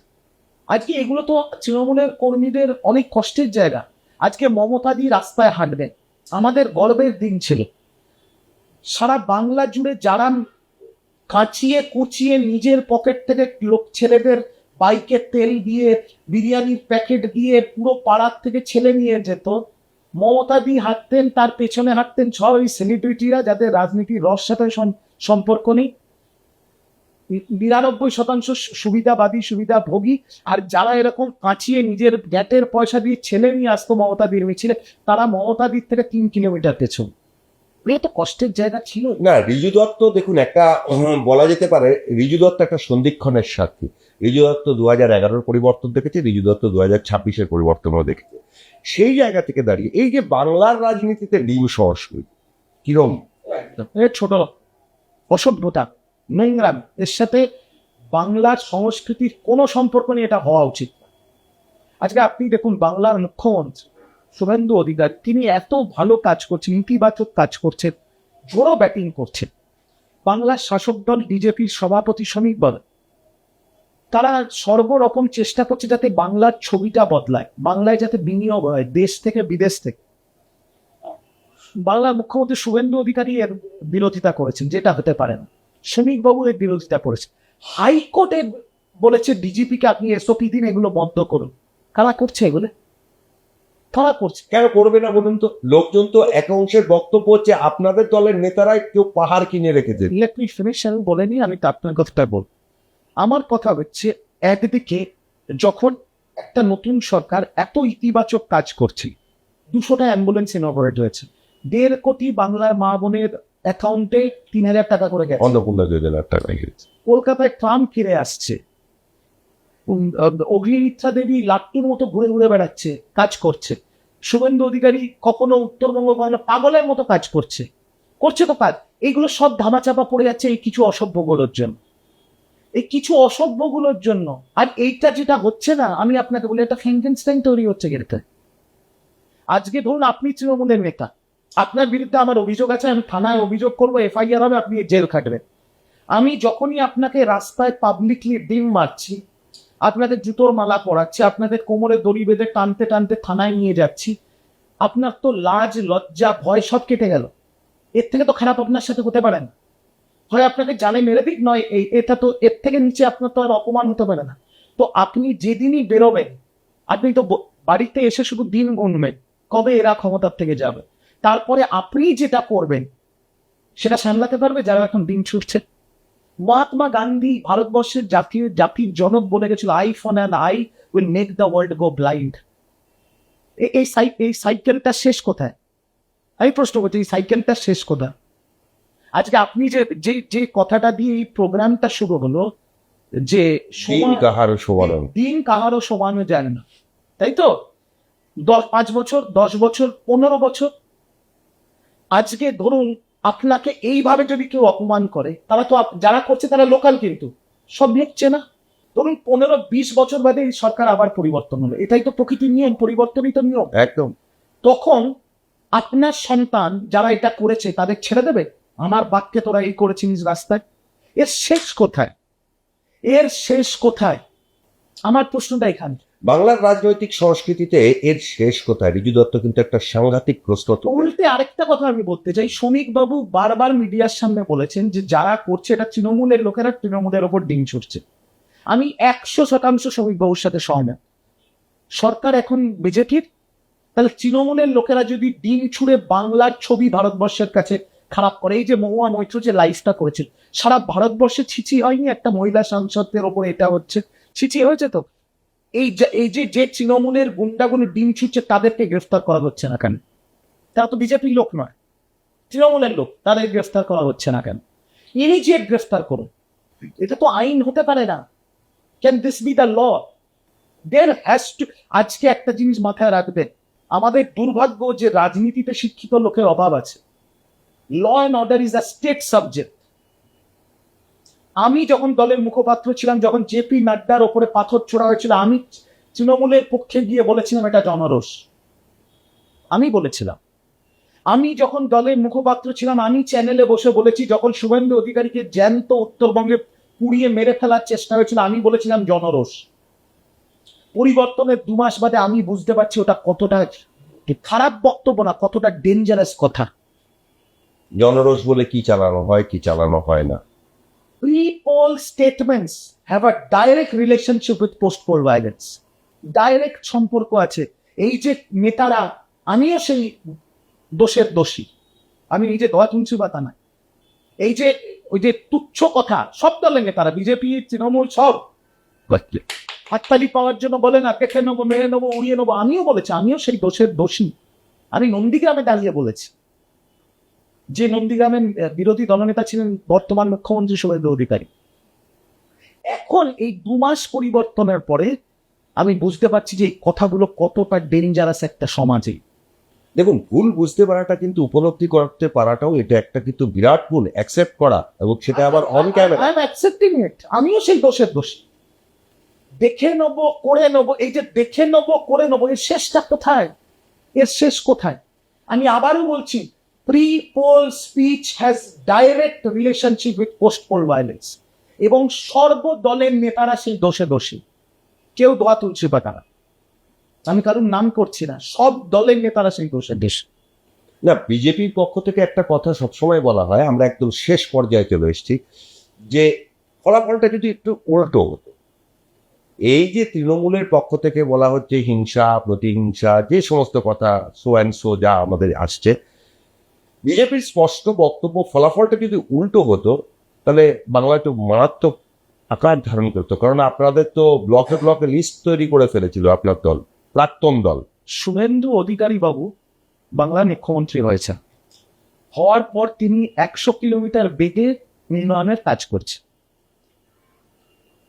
আজকে এগুলো তো তৃণমূলের কর্মীদের অনেক কষ্টের জায়গা। আজকে মমতাদি রাস্তায় হাঁটবেন, আমাদের গর্বের দিন ছিল। সারা বাংলা জুড়ে যারা কাঁচিয়ে কুচিয়ে নিজের পকেট থেকে লোক ছেলেদের বাইকে তেল দিয়ে, বিরিয়ানির প্যাকেট দিয়ে পুরো পাড়ার থেকে ছেলে নিয়ে যেত, মমতাদি হাঁটতেন, তার পেছনে হাঁটতেন সব ওই সেলিব্রিটিরা, যাদের রাজনীতির রস সাথে সম্পর্ক নেই। 99% সুবিধাবাদী, সুবিধাভোগী। আর যারা এরকম কাঁচিয়ে নিজের গ্যাটের পয়সা দিয়ে ছেলে নিয়ে আসতো মমতাদির মিছিলে, তারা মমতাদির থেকে 3 কিলোমিটার পেছন। এটা কষ্টের জায়গা ছিল না। রিজু দত্ত দেখুন, একটা বলা যেতে পারে রিজু দত্ত একটা সন্ধিক্ষণের সাক্ষী। রিজু দত্ত 2011-র পরিবর্তন দেখেছে, রিজু দত্ত 2026-এর পরিবর্তনও দেখেছে। সেই জায়গা থেকে দাঁড়িয়ে এই যে বাংলার রাজনীতিতে ডিম সংস্কৃতি কিরম ছোট অসভ্যতা, নোংরাম, এর সাথে বাংলার সংস্কৃতির কোনো সম্পর্ক নেই, এটা হওয়া উচিত। আজকে আপনি দেখুন বাংলার মুখ্যমন্ত্রী শুভেন্দু অধিকারী, তিনি এত ভালো কাজ করছেন, ইতিবাচক কাজ করছেন, জোরো ব্যাটিং করছেন। বাংলার শাসক দল বিজেপির সভাপতি শ্রমিক বল, তারা সর্বরকম চেষ্টা করছে যাতে বাংলার ছবিটা বদলায়, বাংলায় যাতে বিনিয়োগ হয় দেশ থেকে বিদেশ থেকে। বাংলার মুখ্যমন্ত্রী শুভেন্দু অধিকারী এর বিরোধিতা করেছেন, যেটা হতে পারে না। শ্রমিকবাবু এর বিরোধিতা করেছেন। হাইকোর্টে বলেছে ডিজিপিকে আপনি এসওপি দিন, এগুলো বন্ধ করুন। কারা করছে এগুলো? তারা করছে। কেন করবে না বলুন তো? লোকজন তো এক অংশের বক্তব্য হচ্ছে আপনাদের দলের নেতারাই কেউ পাহাড় কিনে রেখেছে। ইলেকট্রিক ফিনিশ আমি বলেনি, আমি তো আপনার কথাটা বল। আমার কথা হচ্ছে, একদিকে যখন একটা নতুন সরকার এত ইতিবাচক কাজ করছে, 200টা অ্যাম্বুলেন্স ইনঅপারেট হয়েছে, 1.5 কোটি বাংলার মা বোনের অ্যাকাউন্টে 3,000 টাকা করে গেছে, অন্নপূর্ণা যোজনার টাকা গেছে, কলকাতায় ট্রাম ফিরে আসছে, অগ্নিমিত্রা দেবী লাট্টুর মতো ঘুরে ঘুরে বেড়াচ্ছে, কাজ করছে। শুভেন্দু অধিকারী কখনো উত্তরবঙ্গ পাগলের মতো কাজ করছে তো কাজ। এইগুলো সব ধামাচাপা পড়ে যাচ্ছে এই কিছু অসভ্যগুলোর জন্য, এই কিছু অসভ্যগুলোর জন্য। আর এইটা যেটা হচ্ছে না, আমি আপনাকে বলি, একটা ফ্র্যাঙ্কেনস্টাইন তৈরি হচ্ছে গেলে। আজকে ধরুন আপনি তৃণমূলের নেতা, আপনার বিরুদ্ধে আমার অভিযোগ আছে, আমি থানায় অভিযোগ করবো, এফআইআর হবে, আপনি জেল খাটবেন। আমি যখনই আপনাকে রাস্তায় পাবলিকলি ডিম মারছি, আপনাদের জুতোর মালা পরাচ্ছি, আপনাদের কোমরে দড়ি বেঁধে টানতে টানতে থানায় নিয়ে যাচ্ছি, আপনার তো লাজ লজ্জা ভয় সব কেটে গেল। এর থেকে তো খারাপ আপনার সাথে হতে পারে না। হয় আপনাকে জানে মেরে দিক, নয় এটা তো এর থেকে নিচে আপনার তো আর অপমান হতে পারে না। তো আপনি যেদিনই বেরোবেন, আপনি তো বাড়িতে এসে শুধু দিন গুনবেন কবে এরা ক্ষমতার থেকে যাবে। তারপরে আপনি যেটা করবেন সেটা সামলাতে পারবে যারা এখন দিন ছুটছে। মহাত্মা গান্ধী ভারতবর্ষের জাতির জনক বলে গেছিল, I for an I will make the world go blind. এই সাইকেলটা শেষ কোথায়? আমি প্রশ্ন করছি, এই সাইকেলটা শেষ কোথায়? আজকে আপনি যে কথাটা দিয়ে এই প্রোগ্রামটা শুরু হলো, যে দিন কাহারও সমানো, দিন কাহারও সমানো যায় না, তাই তো? 5 বছর, 10 বছর, 15 বছর, আজকে ধরুন আপনাকে এইভাবে যদি কেউ অপমান করে, তারা তো যারা করছে তারা লোকাল, কিন্তু সব লিখছে না। ধরুন 15-20 বছর বাদে এই সরকার আবার পরিবর্তন হলো, এটাই তো প্রকৃতির নিয়ম, পরিবর্তনই তো নিয়ম। একদম। তখন আপনার সন্তান যারা এটা করেছে তাদের ছেড়ে দেবে? আমার বাক্যে তোরা এই করেছিস রাস্তায়, এর শেষ কোথায়? এর শেষ কোথায়? আমার প্রশ্নটা এখানে। বাংলার রাজনৈতিক সংস্কৃতিতে এর শেষ কোথায়? ঋজু দত্ত কিন্তু একটা সাংঘাতিক প্রশ্ন তো। উল্টে আরেকটা কথা আমি বলতে চাই, শ্রমিক বাবু বারবার মিডিয়ার সামনে বলেছেন যে যারা করছে এটা তৃণমূলের লোকেরা তৃণমূলের ওপর ডিম ছুটছে। আমি 100% শ্রমিক বাবুর সাথে সহমত। সরকার এখন বিজেপির, তাহলে তৃণমূলের লোকেরা যদি ডিম ছুঁড়ে বাংলার ছবি ভারতবর্ষের কাছে খারাপ করে, এই যে মহুয়া মৈত্র যে লাইফটা করেছিল, সারা ভারতবর্ষে ছিচি হয়নি একটা মহিলা সাংসদের ওপর এটা হচ্ছে? ছিচি হয়েছে তো। এই যে তৃণমূলের গুন্ডাগুলো ডিম ছুটছে তাদেরকে গ্রেফতার করা হচ্ছে না কেন? তারা তো বিজেপির লোক নয়, তৃণমূলের লোক, তাদের গ্রেফতার করা হচ্ছে না কেন? ইমিডিয়েট গ্রেফতার করুন, এটা তো আইন হতে পারে না। Can this be the law? There has to. আজকে একটা জিনিস মাথায় রাখবেন, আমাদের দুর্ভাগ্য যে রাজনীতিতে শিক্ষিত লোকের অভাব আছে। Law and order is a state subject. আমি যখন দলের মুখপাত্র ছিলাম, যখন জেপি নাড্ডার ওপরে পাথর ছোড়া হয়েছিল, আমি তৃণমূলের পক্ষে গিয়ে বলেছিলাম এটা জনরোষ। আমি বলেছিলাম। আমি যখন দলের মুখপাত্র ছিলাম, আমি চ্যানেলে বসে বলেছি, যখন শুভেন্দু অধিকারীকে জ্যান্ত উত্তরবঙ্গে পুড়িয়ে মেরে ফেলার চেষ্টা হয়েছিল, আমি বলেছিলাম জনরোষ। পরিবর্তনের 2 মাস বাদে আমি বুঝতে পারছি ওটা কতটা খারাপ বক্তব্য না, কতটা ডেঞ্জারাস কথা। জনরোষ বলে কি চালানো হয়, কি চালানো হয় না? Pre-poll statements have a direct relationship with post-poll violence. Direct সম্পর্ক আছে। এই যে নেতারা, আমিও সেই দোষের দোষী, আমি নিজে দোয়া তুলছি বা তা না। এই যে ওই যে তুচ্ছ কথা, সব দলের নেতারা, বিজেপি তৃণমূল সব হাততালি পাওয়ার জন্য বলে না, কেটে নেবো, মেরে নেবো, উড়িয়ে নেবো, আমিও বলেছি, আমিও সেই দোষের দোষী। আমি নন্দীগ্রামে দাঁড়িয়ে বলেছি, যে নন্দীগ্রামের বিরোধী দলনেতা ছিলেন বর্তমান মুখ্যমন্ত্রী শুভেন্দু অধিকারী। এখন এই 2 মাস পরিবর্তনের পরে আমি বুঝতে পারছি যে এই কথাগুলো কতটা ডেঞ্জারাস একটা সমাজে। দেখুন, ভুল বুঝতে পারাটা কিন্তু উপলব্ধি করতে পারাটাও এটা একটা কিন্তু বিরাট ভুল, অ্যাকসেপ্ট করা, এবং সেটা আবার on camera. I am accepting it, আমিও সেই দোষের দোষী। দেখে নেবো, করে নেবো, এই যে দেখে নেবো, করে নেবো, এর শেষটা কোথায়? এর শেষ কোথায়? আমি আবারও বলছি, pre-pole speech has direct relationship with post-pole violence, এবং সর্বদলের নেতারা সেই দোষে দোষী। কেউ দোয়া তুলছে বা তারা, আমি কারোর নাম করছি না, সব দলের নেতারা সেই দোষে দোষী। না, বিজেপির পক্ষ থেকে একটা কথা সবসময় বলা হয়, আমরা একদম শেষ পর্যায়ে চলে এসেছি, যে ফলাফলটা যদি একটু উল্টো হতো। এই যে তৃণমূলের পক্ষ থেকে বলা হচ্ছে হিংসা, প্রতিহিংসা, যে সমস্ত কথা সো অ্যান্ড সো যা আমাদের আসছে, বিজেপির স্পষ্ট বক্তব্য, ফলাফলটা যদি উল্টো হতো তাহলে বাংলায় তো মারাত্মক আকার ধারণ করতো। কারণ আপনাদের তো ব্লকে ব্লকে লিস্ট তৈরি করে ফেলেছিল আপনার দল, প্রাক্তন দল। শুভেন্দু অধিকারী বাবু বাংলার মুখ্যমন্ত্রী হয়েছে, হওয়ার পর তিনি 100 কিলোমিটার বেগে উন্নয়নের কাজ করছে।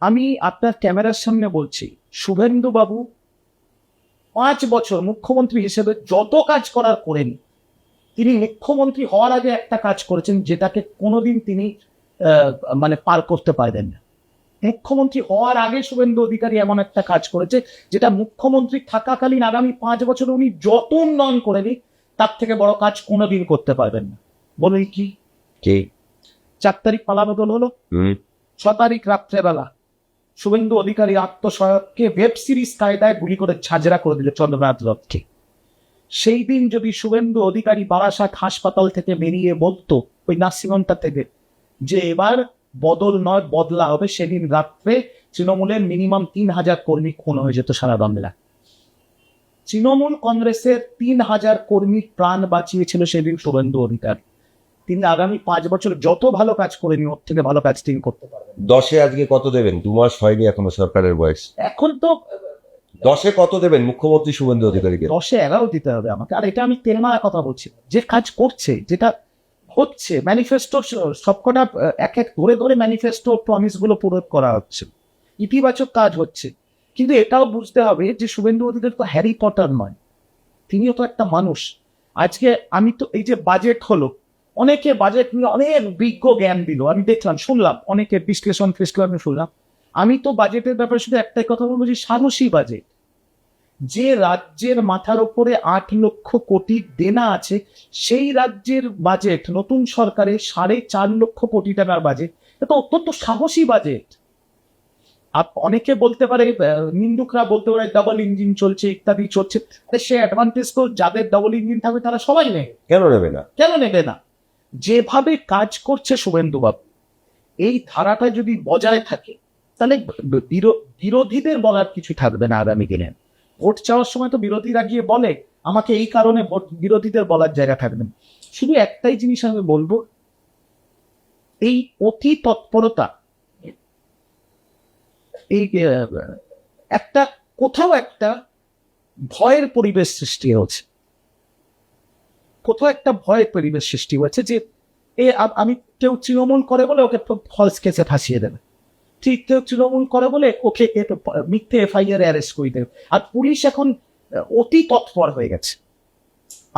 আমি আপনার ক্যামেরার সামনে বলছি, শুভেন্দু বাবু 5 বছর মুখ্যমন্ত্রী হিসেবে যত কাজ করার করেন, তিনি মুখ্যমন্ত্রী হওয়ার আগে একটা কাজ করেছেন যেটাকে কোনোদিন তিনি মানে পার করতে পারবেন না। মুখ্যমন্ত্রী হওয়ার আগে শুভেন্দু অধিকারী এমন একটা কাজ করেছে যেটা মুখ্যমন্ত্রী থাকাকালীন আগামী 5 বছরে উনি যত উন্নয়ন করেনি তার থেকে বড় কাজ কোনোদিন করতে পারবেন না। বলুন কি? 4 তারিখ পালাবদল হলো, 6 তারিখ রাত্রেবেলা শুভেন্দু অধিকারী আত্মসহায়ককে ওয়েব সিরিজ কায়দায় গুলি করে ঝাঁঝরা করে দিল চন্দ্রনাথ রথকে। সেই দিন যদি শুভেন্দু অধিকারী বারাসাত হাসপাতাল থেকে বেরিয়ে বলতো ওই নার্সিংহোমটা থেকে যে এবার বদল নয় বদলা হবে, সেদিন রাত্রে তৃণমূলের মিনিমাম 3000 কর্মী খুন হয়ে যেত সারা বাংলা। তৃণমূল কংগ্রেসের 3000 কর্মী প্রাণ বাঁচিয়েছিল সেদিন শুভেন্দু অধিকারী। তিনি আগামী 5 বছর যত ভালো কাজ করেনি ওর থেকে ভালো কাজ তিনি করতে পারবেন। 10-এ আজকে কত দেবেন? 2 মাস হয়নি এখনো সরকারের বয়স। এখন তো 10-এ কত দেবেন মুখ্যমন্ত্রী শুভেন্দু অধিকারীকে? 10-এ 11 দিতে হবে আমাকে। আর এটা আমি তেলমারা কথা বলছি, যে কাজ করছে, যেটা হচ্ছে, ম্যানিফেস্টো সবকটা এক এক ধরে ধরে ম্যানিফেস্টো প্রমিস গুলো পূরণ করা হচ্ছে, ইতিবাচক কাজ হচ্ছে। কিন্তু এটাও বুঝতে হবে যে শুভেন্দু অধিকারী তো হ্যারি পটার নয়, তিনিও তো একটা মানুষ। আজকে আমি তো এই যে বাজেট হলো, অনেকে বাজেট নিয়ে অনেক বিজ্ঞ জ্ঞান দিল, আমি দেখলাম, শুনলাম, অনেকে বিশ্লেষণ শুনলাম। আমি তো বাজেটের ব্যাপারে শুধু একটাই কথা বলবো যে সাহসী বাজেট। যে রাজ্যের মাথার উপরে 8 লক্ষ কোটি দেনা আছে, সেই রাজ্যের বাজেট নতুন সরকারের 4.5 লক্ষ কোটি টাকার বাজেট, এটা অত্যন্ত সাহসী বাজেট। অনেকে বলতে পারে, নিন্দুকরা বলতে পারে ডাবল ইঞ্জিন চলছে ইত্যাদি চলছে, সে অ্যাডভান্টেজ তো যাদের ডাবল ইঞ্জিন থাকবে তারা সবাই নেবে। কেন নেবে না? কেন নেবে না? যেভাবে কাজ করছে শুভেন্দুবাবু, এই ধারাটা যদি বজায় থাকে তাহলে বিরোধীদের বলার কিছু থাকবে না আগামী দিনে। ভোট চাওয়ার সময় তো বিরোধীরা গিয়ে বলে আমাকে এই কারণে ভোট, বিরোধীদের বলার জায়গা থাকবে না। শুধু একটাই জিনিস আমি বলবো, এই অতি তৎপরতা, এই একটা কোথাও একটা ভয়ের পরিবেশ সৃষ্টি হচ্ছে, কোথাও একটা ভয়ের পরিবেশ সৃষ্টি হচ্ছে যে আমি কেউ তৃণমূল করে বলে ওকে ফলস কেসে ফাঁসিয়ে দেবে, ঠিক কেউ তৃণমূল করে বলে ওকে মিথ্যে এফআইআর অ্যারেস্ট করে দেবে। আর পুলিশ এখন অতি তৎপর হয়ে গেছে।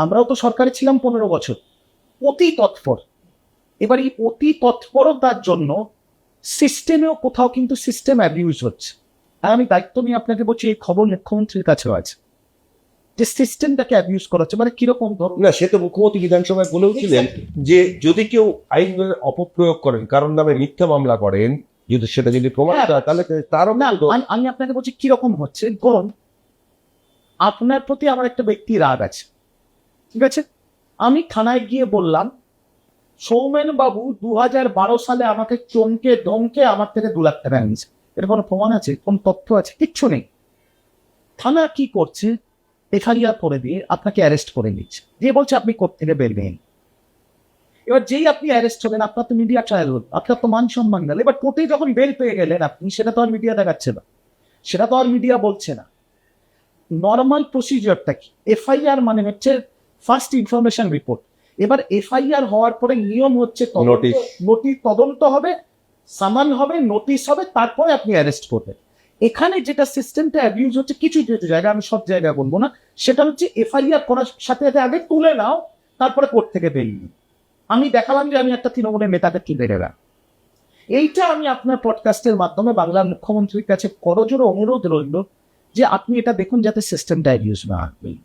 আমরাও তো সরকারে ছিলাম 15 বছর, অতি তৎপর। এবার এই অতি তৎপরতার জন্য সিস্টেমেও কোথাও কিন্তু সিস্টেম অ্যাবিউজ হচ্ছে। আর আমি দায়িত্ব নিয়ে আপনাকে বলছি, এই খবর মুখ্যমন্ত্রীর কাছেও আছে যে সিস্টেমটাকে অ্যাবিউজ করা হচ্ছে। মানে কিরকম ধরুন না, সে তো মুখ্যমন্ত্রী বিধানসভায় বলেওছিলেন যে যদি কেউ আইনের অপপ্রয়োগ করেন, কারণ নামে মিথ্যা মামলা করেন, যদি সেটা যদি প্রমাণ হয় তাহলে তারও না, আমি আপনাকে বলছি কিরকম হচ্ছে। ধরুন আপনার প্রতি আমার একটা ব্যক্তি রাগ আছে, ঠিক আছে, আমি থানায় গিয়ে বললাম সৌমেন বাবু 2012 সালে আমাকে চমকে ধমকে আমার থেকে 2 লাখ টাকা নিয়েছে, এর কোনো প্রমাণ আছে, কোন তথ্য আছে? কিচ্ছু নেই। থানা কি করছে? এফআইআর করে দিয়ে আপনাকে অ্যারেস্ট করে নিচ্ছে, দিয়ে বলছে আপনি কোর্ট থেকে বের নেন। এবার যেই আপনি অ্যারেস্ট হবেন, আপনার তো মিডিয়া ট্রায়াল হল, আপনার তো মান সম্মান গেল। এবার কোর্টে যখন বেল পেয়ে গেলেন আপনি, সেটা তো আর মিডিয়া দেখাচ্ছে না, সেটা তো আর মিডিয়া বলছে না। নর্মাল প্রসিজিওরটা কি? এফআইআর মানে হচ্ছে ফার্স্ট ইনফরমেশন রিপোর্ট। এবার এফআইআর হওয়ার পরে নিয়ম হচ্ছে নোটিশ, তদন্ত হবে, সামান হবে, নোটিশ হবে, তারপরে আপনি অ্যারেস্ট করবেন। এখানে যেটা সিস্টেমটা অ্যাবিউজ হচ্ছে কিছু কিছু জায়গায়, আমি সব জায়গায় বলবো না, সেটা হচ্ছে এফআইআর করার সাথে সাথে আগে তুলে নাও, তারপরে কোর্ট থেকে বেরিয়ে। আমি দেখালাম যে আমি একটা তৃণমূলের নেতাকে তুলে গেলাম। এইটা আমি আপনার পডকাস্টের মাধ্যমে বাংলার মুখ্যমন্ত্রীর কাছে করজোড়ে অনুরোধ রইল যে আপনি এটা দেখুন যাতে সিস্টেমটা অ্যাবিউজ না হয়।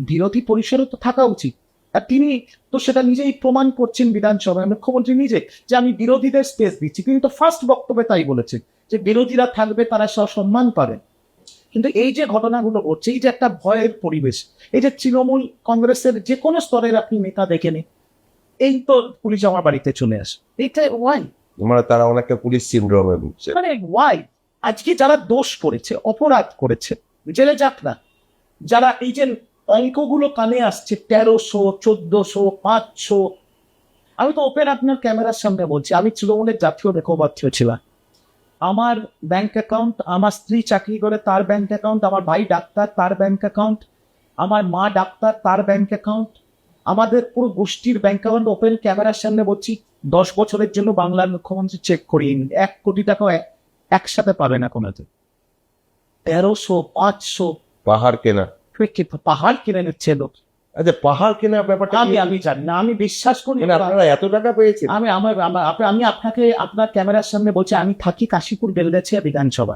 বিরোধী পরিসরও তো থাকা উচিত, আর তিনি তো সেটা নিজেই প্রমাণ করছেন বিধানসভায়, মুখ্যমন্ত্রী নিজে, যে আমি বিরোধীদের স্পেস দিচ্ছি। তিনি তো ফার্স্ট বক্তব্যে তাই বলেছেন যে বিরোধীরা থাকবে, তারা সম্মান পাবে। কিন্তু এই যে ঘটনাগুলো ঘটছে, এই যে একটা ভয়ের পরিবেশ, এই যে তৃণমূল কংগ্রেসের যে কোনো স্তরের আপনি নেতা দেখে নিন, এই তো পুলিশ আমার বাড়িতে চলে আসে, এইটা ওয়াই? মানে তারা অনেকটা পুলিশ সিনড্রোমে ভুগছে। মানে ওয়াই? আজকে যারা দোষ করেছে, অপরাধ করেছে, জেলে যাক না। যারা এই যে অঙ্কগুলো কানে আসছে 1300, 1400, 500, আমি তো ওপেন আপনার ক্যামেরার সামনে বলছি, আমি তৃণমূলের জাতীয় মুখপাত্র ছিলাম। আমার ব্যাংক অ্যাকাউন্ট, আমার স্ত্রী চাকরি করে তার ব্যাংক অ্যাকাউন্ট, আমার ভাই ডাক্তার তার ব্যাংক অ্যাকাউন্ট, আমার মা ডাক্তার তার ব্যাংক অ্যাকাউন্ট, আমাদের পুরো গোষ্ঠীর ব্যাংক অ্যাকাউন্ট ওপেন ক্যামেরার সামনে বলছি। 10 বছরের জন্য বাংলার মুখ্যমন্ত্রী চেক করিয়ে 1 কোটি টাকা একসাথে পাবে না কোনোদিন। 1300, 500 পাহাড় কেনা, পাহাড় কিনে নিচ্ছে লোক। আচ্ছা পাহাড় কেনার ব্যাপারটা আমি জানি না, আমি বিশ্বাস করি মানে আপনারা এত টাকা পেয়েছেন? আমি আপনাকে আপনার ক্যামেরার সামনে বলছি, আমি থাকি কাশীপুর বেলগাছিয়া বিধানসভা।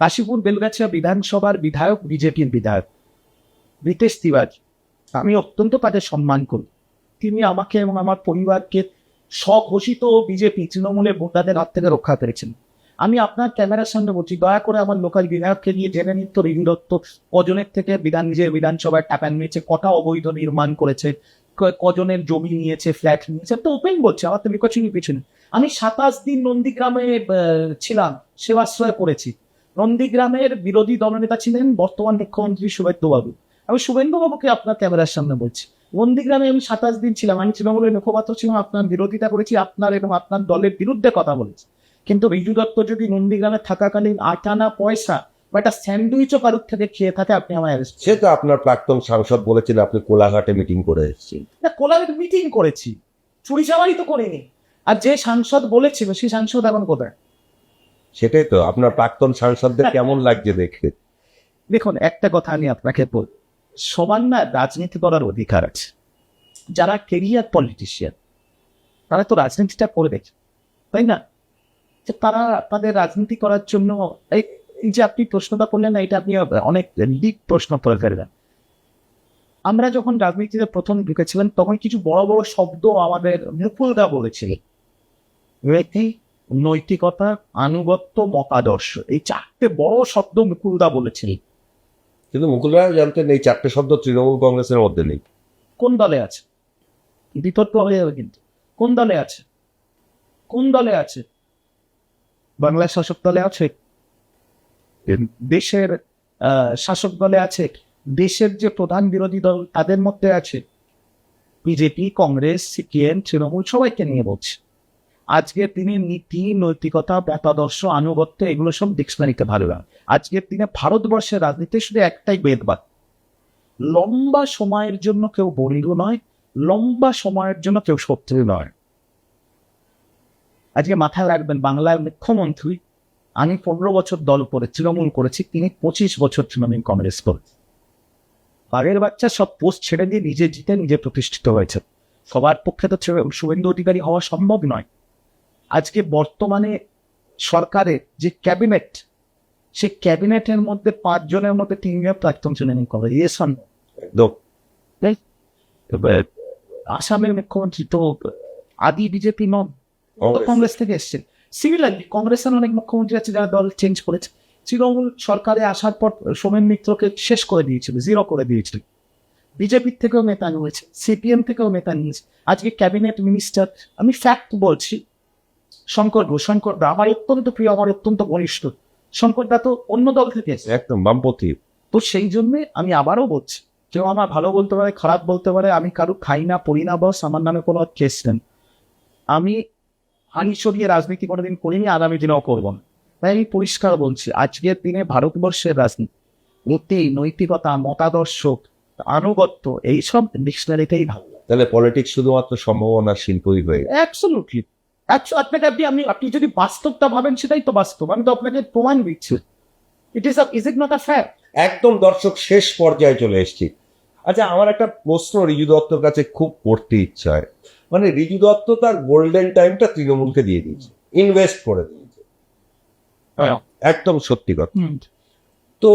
কাশীপুর বেলগাছিয়া বিধানসভার বিধায়ক বিজেপির বিধায়ক রিতেশ তিওয়ারি, আমি অত্যন্ত তাদের সম্মান করি। তিনি আমাকে এবং আমার পরিবারকে স্বঘোষিত বিজেপি তৃণমূলের ভোটারদের হাত থেকে রক্ষা করেছেন। আমি আপনার ক্যামেরার সামনে বলছি, দয়া করে আমার লোকাল বিধায়ককে নিয়ে জেনে নিত রিভু দত্ত কজনের থেকে নিজের বিধানসভায় টাকা নিয়েছে, কটা অবৈধ নির্মাণ করেছে, কজনের জমি নিয়েছে, ফ্ল্যাট নিয়েছে, তো ওপেন বলছে, আমার তো লুকোচুরি পিছনে। আমি 27 দিন নন্দীগ্রামে ছিলাম, সেবাশ্রয় করেছি। নন্দীগ্রামের বিরোধী দলনেতা ছিলেন বর্তমান মুখ্যমন্ত্রী শুভেন্দুবাবু। আমি শুভেন্দুবাবুকে আপনার ক্যামেরার সামনে বলছি, নন্দীগ্রামে আমি 27 দিন ছিলাম, আমি তৃণমূলের মুখপাত্র ছিলাম, আপনার বিরোধিতা করেছি, আপনার এবং আপনার দলের বিরুদ্ধে কথা বলেছি। কিন্তু রিজু দত্ত যদি নন্দীগ্রামে থাকাকালীন 8 আনা পয়সা বা একটা স্যান্ডউইচও কারুর থেকে খেয়ে থাকে, আপনি আমার অ্যারেস্ট। সে তো আপনার প্রাক্তন সাংসদ বলেছিল আপনি কোলাঘাটে মিটিং করে এসেছেন। না, কোলাঘাটে মিটিং করেছি, চুরি চামারি তো করিনি। আর যে সাংসদ বলেছিল সেই সাংসদ এখন কোথায়? সেটাই তো, আপনার প্রাক্তন সাংসদদের কেমন লাগছে দেখতে? দেখুন একটা কথা আমি আপনাকে বল, সবার না রাজনীতি করার অধিকার আছে। যারা কেরিয়ার পলিটিশিয়ান তারা তো রাজনীতিটা করবে, তাই না? যে তারা তাদের রাজনীতি করার জন্য এই যে আপনি প্রশ্নটা করলেন না, এটা আপনি অনেক ডিপ প্রশ্ন করে ফেললেন। আমরা যখন রাজনীতিতে প্রথম ঢুকেছিলাম তখন কিছু বড় বড় শব্দ আমাদের মুকুলদা বলেছিলেন, নীতি, নৈতিকতা, আনুগত্য, মতাদর্শ, এই 4টে বড় শব্দ মুকুলদা বলেছিলেন। কিন্তু মুকুলরায় জানতেন এই 4টে শব্দ তৃণমূল কংগ্রেসের মধ্যে নেই। কোন দলে আছে? বিতর্ক হয়ে যাবে কিন্তু। কোন দলে আছে? কোন দলে আছে? বাংলার শাসক দলে আছে, দেশের শাসক দলে আছে, দেশের যে প্রধান বিরোধী দল তাদের মধ্যে আছে। বিজেপি, কংগ্রেস, সিপিএম, তৃণমূল সবাইকে নিয়ে বলছে। আজকের দিনে নীতি, নৈতিকতা, মতাদর্শ, আনুগত্য এগুলো সব ডিকশনারিতে ভালো লাগে। আজকের দিনে ভারতবর্ষের রাজনীতি শুধু একটাই বেদবাদ, লম্বা সময়ের জন্য কেউ বন্ধু নয়, লম্বা সময়ের জন্য কেউ শত্রু নয়। আজকে মাথায় রাখবেন, বাংলার মুখ্যমন্ত্রী, আমি 15 বছর দল করে তৃণমূল করেছি, তিনি 25 বছর তৃণমূল কংগ্রেস করেছে। বাঘের বাচ্চা সব পোস্ট ছেড়ে দিয়ে নিজে জিতে নিজে প্রতিষ্ঠিত হয়েছে। সবার পক্ষে তো শুভেন্দু অধিকারী হওয়া সম্ভব নয়। আজকে বর্তমানে সরকারের যে ক্যাবিনেট, সেই ক্যাবিনেটের মধ্যে 5 জনের মধ্যে 3 জন প্রাক্তন তৃণমূল কংগ্রেস। একদম। আসামের মুখ্যমন্ত্রী তো আদি বিজেপি নন, কংগ্রেস থেকে এসছেন। সিমিলারলি কংগ্রেসের অনেক মুখ্যমন্ত্রী আছে যারা দল চেঞ্জ করেছে। তৃণমূল সরকারে আসার পর সোমেন মিত্রকে শেষ করে দিয়েছিল, 0 করে দিয়েছিল। বিজেপির থেকেও নেতা নিয়েছে, সিপিএম থেকেও নেতা নিয়েছে। আজকে ক্যাবিনেট মিনিস্টার, আমি ফ্যাক্ট বলছি, শঙ্কর দা আমার অত্যন্ত প্রিয়, আমার অত্যন্ত ঘনিষ্ঠ। শঙ্কর দা তো অন্য দল থেকে এসেছে, একদম বামপন্থী। তো সেই জন্য আমি আবারও বলছি, কেউ আমার ভালো বলতে পারে, খারাপ বলতে পারে, আমি কারো খাই না পড়ি না, বস আমার নামে কোনো কেস নেই। আমি হানি সরিয়ে রাজনীতি কোনোদিন করিনি, আগামী দিনেও করবো না। তাই আমি পরিষ্কার বলছি, আজকের দিনে ভারতবর্ষের রাজনীতি, নীতি, নৈতিকতা, মতাদর্শ, আনুগত্য এইসব ডিকশনারিতেই ভালো। তাহলে পলিটিক্স শুধুমাত্র সম্ভাবনার শিল্পই হয়ে গেছে। অ্যাবসলিউটলি। আপনাকে আপনি যদি বাস্তবটা ভাবেন সেটাই তো বাস্তব, আমি তো আপনাকে প্রমাণ দিচ্ছি। Is it not a fact? একদম দর্শক, শেষ পর্যায়ে চলে এসেছি। আচ্ছা, আমার একটা প্রশ্ন রিজু দত্তর কাছে খুব করতে ইচ্ছা হয়। মানে রিজু দত্ত তার গোল্ডেন টাইমটা তৃণমূলকে দিয়ে দিয়েছে, ইনভেস্ট করে দিয়েছে, একদম সত্যি কথা। তো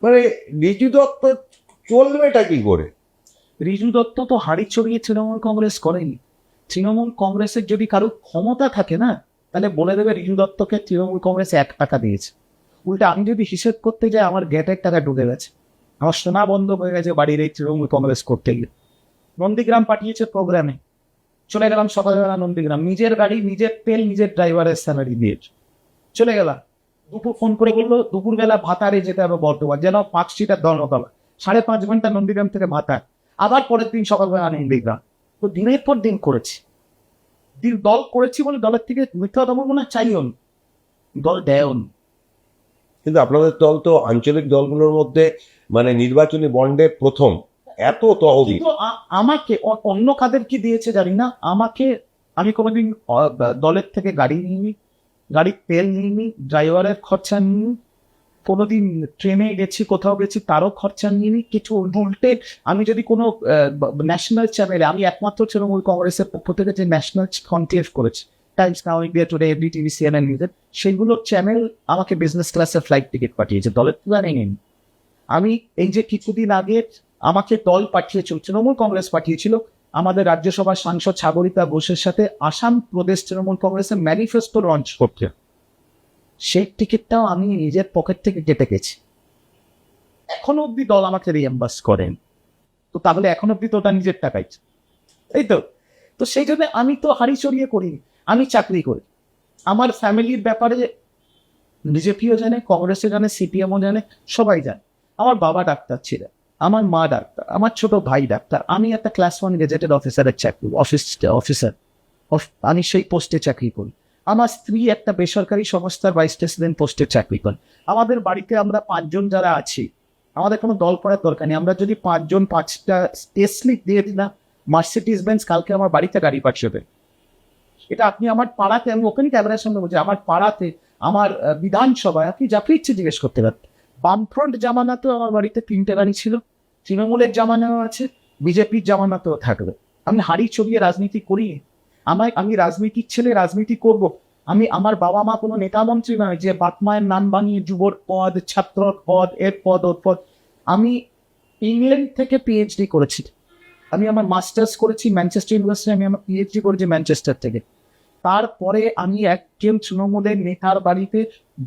মানে রিজু দত্ত চলবেটা কি করে? রিজু দত্ত তো হাড়ি চড়িয়ে তৃণমূল কংগ্রেস করেনি। তৃণমূল কংগ্রেসের যদি কারো ক্ষমতা থাকে না, তাহলে বলে দেবে রিজু দত্তকে তৃণমূল কংগ্রেস 1 টাকা দিয়েছে। উল্টা আমি যদি হিসেব করতে যাই, আমার গেটের টাকা ঢুকে গেছে, আমার সোনা বন্ধ হয়ে গেছে বাড়ির এই তৃণমূল কংগ্রেস করতে গিয়ে। নন্দীগ্রাম পাঠিয়েছে প্রোগ্রামে, চলে গেলাম সকালবেলা নন্দীগ্রাম, নিজের গাড়ি, নিজের তেল, নিজের ড্রাইভারের স্যালারি দিয়ে চলে গেলাম। দুপুর ফোন করে বললো দুপুরবেলা ভাতারে যেতে হবে বর্ধমান, যেন 5 সিটার ধর্মতলা, 5.5 ঘন্টা নন্দীগ্রাম থেকে ভাতার, আবার পরের দিন সকালবেলা নন্দীগ্রাম। তো দিনের পর দিন করেছি, দল করেছি বলে দলের থেকে মিথ্যা কথা বলবো না, চাইও দল দেয়ও। কিন্তু আপনাদের দল তো আঞ্চলিক দলগুলোর মধ্যে মানে নির্বাচনী বন্ডে প্রথম, এত তহবিল। আমাকে অন্য কাদের কি দিয়েছে জানি না, আমাকে, আমি কোনোদিন দলের থেকে গাড়ি নিইনি, গাড়ির তেল নিইনি, ড্রাইভারের খরচা নিইনি, কোনোদিন ট্রেনে গেছি, কোথাও গেছি তারও খরচা নিইনি কিছু। উল্টে আমি যদি কোনো ন্যাশনাল চ্যানেলে, আমি একমাত্র তৃণমূল কংগ্রেসের পক্ষ থেকে যে ন্যাশনাল কন্টেস্ট করেছি, টাইমস নাও, ইন্ডিয়া টুডে, এবিটিভি, CNN নিউজের, সেইগুলোর চ্যানেল আমাকে বিজনেস ক্লাসের ফ্লাইট টিকিট পাঠিয়েছে, দলের তুলা নেই। আমি এই যে কিছুদিন আগে আমাকে দল পাঠিয়েছিল, তৃণমূল কংগ্রেস পাঠিয়েছিল আমাদের রাজ্যসভার সাংসদ সাগরিকা ঘোষের সাথে আসাম প্রদেশ তৃণমূল কংগ্রেসের ম্যানিফেস্টো লঞ্চ করতে, সেই টিকিটটাও আমি নিজের পকেট থেকে কেটে গেছি। এখনো অব্দি দল আমাকে রিএম্বার্স করেন, তো তাহলে এখন অব্দি তো ওটা নিজের টাকাই, এই তো। তো সেই জন্য আমি তো হাড়ি চড়িয়ে করিনি, আমি চাকরি করি। আমার ফ্যামিলির ব্যাপারে বিজেপিও জানে, কংগ্রেসও জানে, সিপিএমও জানে, সবাই জানে। আমার বাবা ডাক্তার ছিলেন, আমার মা ডাক্তার, আমার ছোট ভাই ডাক্তার, আমি একটা ক্লাস 1 গেজেটেড অফিসারের চাকরি, অফিসার, আমি সেই পোস্টে চাকরি করি। আমার স্ত্রী একটা বেসরকারি সংস্থার ভাইস প্রেসিডেন্ট পোস্টে চাকরি করেন। আমাদের বাড়িতে আমরা 5 জন যারা আছি, আমাদের কোনো দল করার দরকার নেই। আমরা যদি 5 জন 5টা স্লিপ দিয়ে দিলাম, মার্সিডিজ বেঞ্জ কালকে আমার বাড়িতে গাড়ি পাঠিয়ে। এটা আপনি আমার পাড়াতে, আমি ওখানে ক্যামেরার সামনে বলছি, আমার পাড়াতে, আমার বিধানসভায় আপনি যাকে ইচ্ছে জিজ্ঞেস করতে পারেন। বামফ্রন্ট জামানাতেও আমার বাড়িতে 3টে গাড়ি ছিল, তৃণমূলের জামানাও আছে, বিজেপির জামানাতেও থাকবে। আমি হাড়ি চড়িয়ে রাজনীতি করি, আমি রাজনীতির ছেলে, রাজনীতি করব। আমার বাবা মা কোনো নেতা মন্ত্রী নয় যে বাপ মায়ের নাম বানিয়ে যুবর পদ, ছাত্র পদ, এর পদ, ওর পদ। আমি ইংল্যান্ড থেকে পিএইচডি করেছি, আমি আমার মাস্টার্স করেছি ম্যানচেস্টার ইউনিভার্সিটি, আমি আমার পিএইচডি করেছি ম্যানচেস্টার থেকে। তারপরে আমি একজন তৃণমূলের নেতার বাড়িতে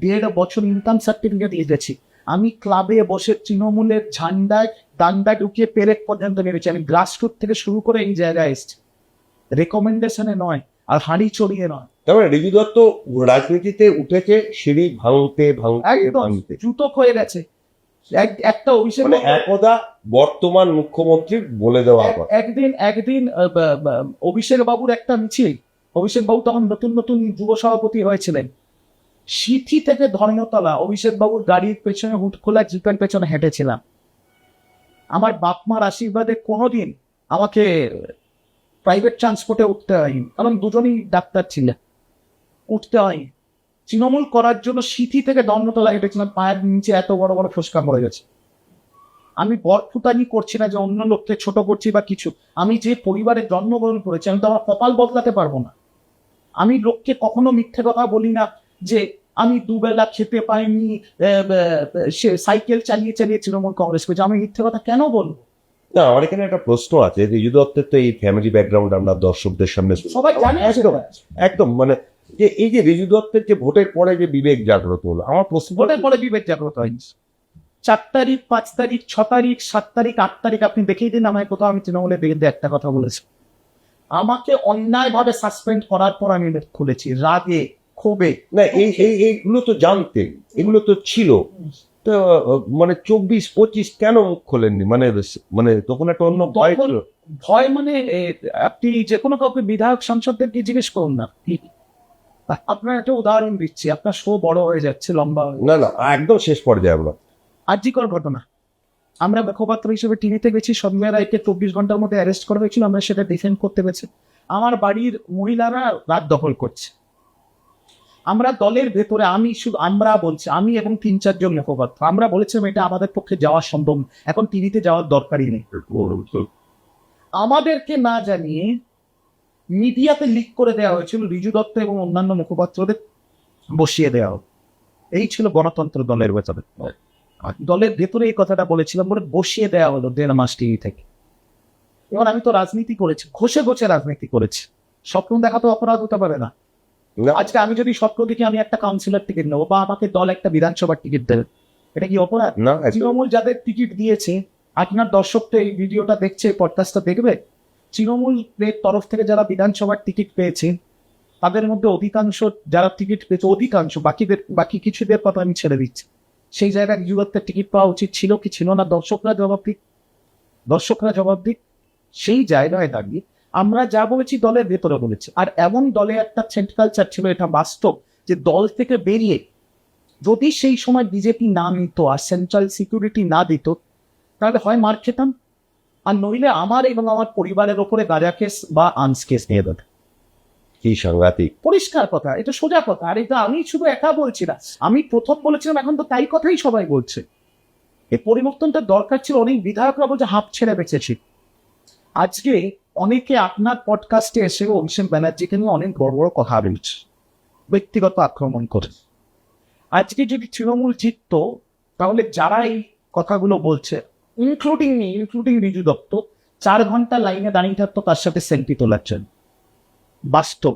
1.5 বছর ইনকাম সার্টিফিকেট লিখেছি। আমি ক্লাবে বসে তৃণমূলের ঝান্ডায় ডান্ডা ঢুকিয়ে পেরেক পর্যন্ত নেমেছি। আমি গ্রাসরুট থেকে শুরু করে এই জায়গায় এসেছি, রেকমেন্ডেশনে নয় আর হাঁড়ি চড়িয়ে নয়। তারপরে ঋজু দত্ত রাজনীতিতে উঠেছে সিঁড়ি ভাঙতে ভাঙতে একদম ভাঙতে, জুতো হয়ে গেছে। একটা অভিষেক মানে একদা বর্তমান মুখ্যমন্ত্রী বলে দেওয়া কথা। একদিন অভিষেক বাবুর একটা মিছিল, অভিষেক বাবু তখন নতুন নতুন যুব সভাপতি হয়েছিলেন, সিথি থেকে ধর্মতলা অভিষেক বাবুর গাড়ির পেছনে হুট খোলা জিপের পেছনে হেঁটেছিলাম। আমার বাপ মার আশীর্বাদে কোনোদিন আমাকে প্রাইভেট ট্রান্সপোর্টে উঠতে হয়নি, কারণ দুজনেই ডাক্তার ছিলেন, উঠতে হয়নি। তৃণমূল করার জন্য সিথি থেকে ধর্মতলা হেঁটেছিলাম, পায়ের নিচে এত বড় বড় ফোসকা পড়ে গেছে। আমি বরফুতানি করছি না যে অন্য লোককে ছোট করছি বা কিছু। আমি যে পরিবারে জন্মগ্রহণ করেছি, আমি তো আমার কপাল বদলাতে পারবো না। আমি লোককে কখনো মিথ্যে কথা বলি না যে আমি দুবেলা খেতে পাইনি, সে সাইকেল চালিয়ে চালিয়ে তৃণমূল কংগ্রেস করেছে। আমি মিথ্যে কথা কেন বলবো? না, আমার এখানে একটা প্রশ্ন আছে। ঋজু দত্তের তো এই ফ্যামিলি ব্যাকগ্রাউন্ড আমরা দর্শকদের সামনে সবাই জানে। একদম একদম মানে যে এই যে ঋজু দত্তের যে ভোটের পরে যে বিবেক জাগ্রত হলো, আমার প্রশ্ন ভোটের পরে বিবেক জাগ্রত হয়নি। 4 তারিখ, 5 তারিখ, 6 তারিখ, 7 তারিখ, 8 তারিখ আপনি দেখিয়ে দিন আমায় কোথাও আমি তৃণমূলের বিরুদ্ধে একটা কথা বলেছি। আমাকে অন্যায়ভাবে সাসপেন্ড করার পর আমি মুখ খুলেছি, রাগে ক্ষোভে। না, এইগুলো তো জানতেন, এগুলো তো ছিল, তো মানে 24-25 কেন মুখ খোলেননি? মানে তখন একটা অন্য ভয় ছিল। ভয় মানে আপনি যে কোনো কাউকে বিধায়ক সাংসদদেরকে জিজ্ঞেস করুন না। আপনার একটা উদাহরণ দিচ্ছি, আপনার শো বড় হয়ে যাচ্ছে, লম্বা হয়ে। না না, একদম শেষ পর্যায়ে আমরা আর্জিকর ঘটনা, আমরা মুখপাত্র হিসেবে টিভিতে গেছি, সন্ধ্যা রায়কে 24 ঘন্টার মধ্যে অ্যারেস্ট করা হয়েছিল, আমরা সেটা ডিফেন্ড করতে পেরেছি। আমার বাড়ির মহিলারা রাত দখল করছে, আমরা দলের ভেতরে, আমরা বলছি, আমি এবং 3-4 জন মুখপাত্র, আমরা বলেছিলাম এটা আমাদের পক্ষে যাওয়া সম্ভব, এখন টিভিতে যাওয়ার দরকারই নেই। আমাদেরকে না জানিয়ে মিডিয়াতে লিক করে দেওয়া হয়েছিল, ঋজু দত্ত এবং অন্যান্য মুখপাত্রদের বসিয়ে দেওয়া হলো। এই ছিল গণতন্ত্র দলের ভেতরে। দলের ভেতরে এই কথাটা বলেছিলাম বলে বসিয়ে দেওয়া হলো 1.5 মাস টিভি থেকে। এবার আমি তো রাজনীতি করেছি, ঘষে ঘষে রাজনীতি করেছি। স্বপ্ন দেখা তো অপরাধ হতে পারে না। আজকে আমি যদি স্বপ্ন দেখি আমি একটা কাউন্সিলর টিকিট নেবো, বা আমাকে দল একটা বিধানসভার টিকিট দেবে, এটা কি অপরাধ? না, তৃণমূল যাদের টিকিট দিয়েছে, আপনার দর্শকটা এই ভিডিওটা দেখছে, পডকাস্টটা দেখবে, তৃণমূলের তরফ থেকে যারা বিধানসভার টিকিট পেয়েছে তাদের মধ্যে অধিকাংশ যারা টিকিট পেয়েছে, অধিকাংশ, বাকি কিছুদের কথা আমি ছেড়ে দিচ্ছি, সেই জায়গায় ঋজু দত্তের টিকিট পাওয়া উচিত ছিল কি ছিল না, দর্শকরা জবাব দিক। সেই জায়গায় দাঁড়িয়ে আমরা যা বলেছি দলের ভেতরে বলেছি। আর এমন দলে একটা সেন্ট কালচার ছিল, এটা বাস্তব, যে দল থেকে বেরিয়ে যদি সেই সময় বিজেপি না নিত আর সেন্ট্রাল সিকিউরিটি না দিত, তাহলে হয় মার খেতাম, আর নইলে আমার এবং আমার পরিবারের ওপরে গাঁজা কেস বা আর্মস কেস নিয়ে দেবে। কি সাংঘাতিক পরিষ্কার কথা, এটা সোজা কথা। আর এটা আমি শুধু একা বলছি না, আমি প্রথম বলেছিলাম, এখন তো তাই কথাই সবাই বলছে। এই পরিবর্তনটা দরকার ছিল। অনেক বিধায়করা বলছে হাঁপ ছেড়ে বেঁচেছি। আজকে অনেকে আপনার পডকাস্টে এসে অভিষেক ব্যানার্জিকে নিয়ে অনেক বড় বড় কথা বলছে, ব্যক্তিগত আক্রমণ করে। আজকে যদি তৃণমূল জিততো, তাহলে যারা এই কথাগুলো বলছে, ইনক্লুডিং ঋজু দত্ত, 4 ঘন্টা লাইনে দাঁড়িয়ে থাকতো তার সাথে সেলফি তোলার জন্য। বাস্তব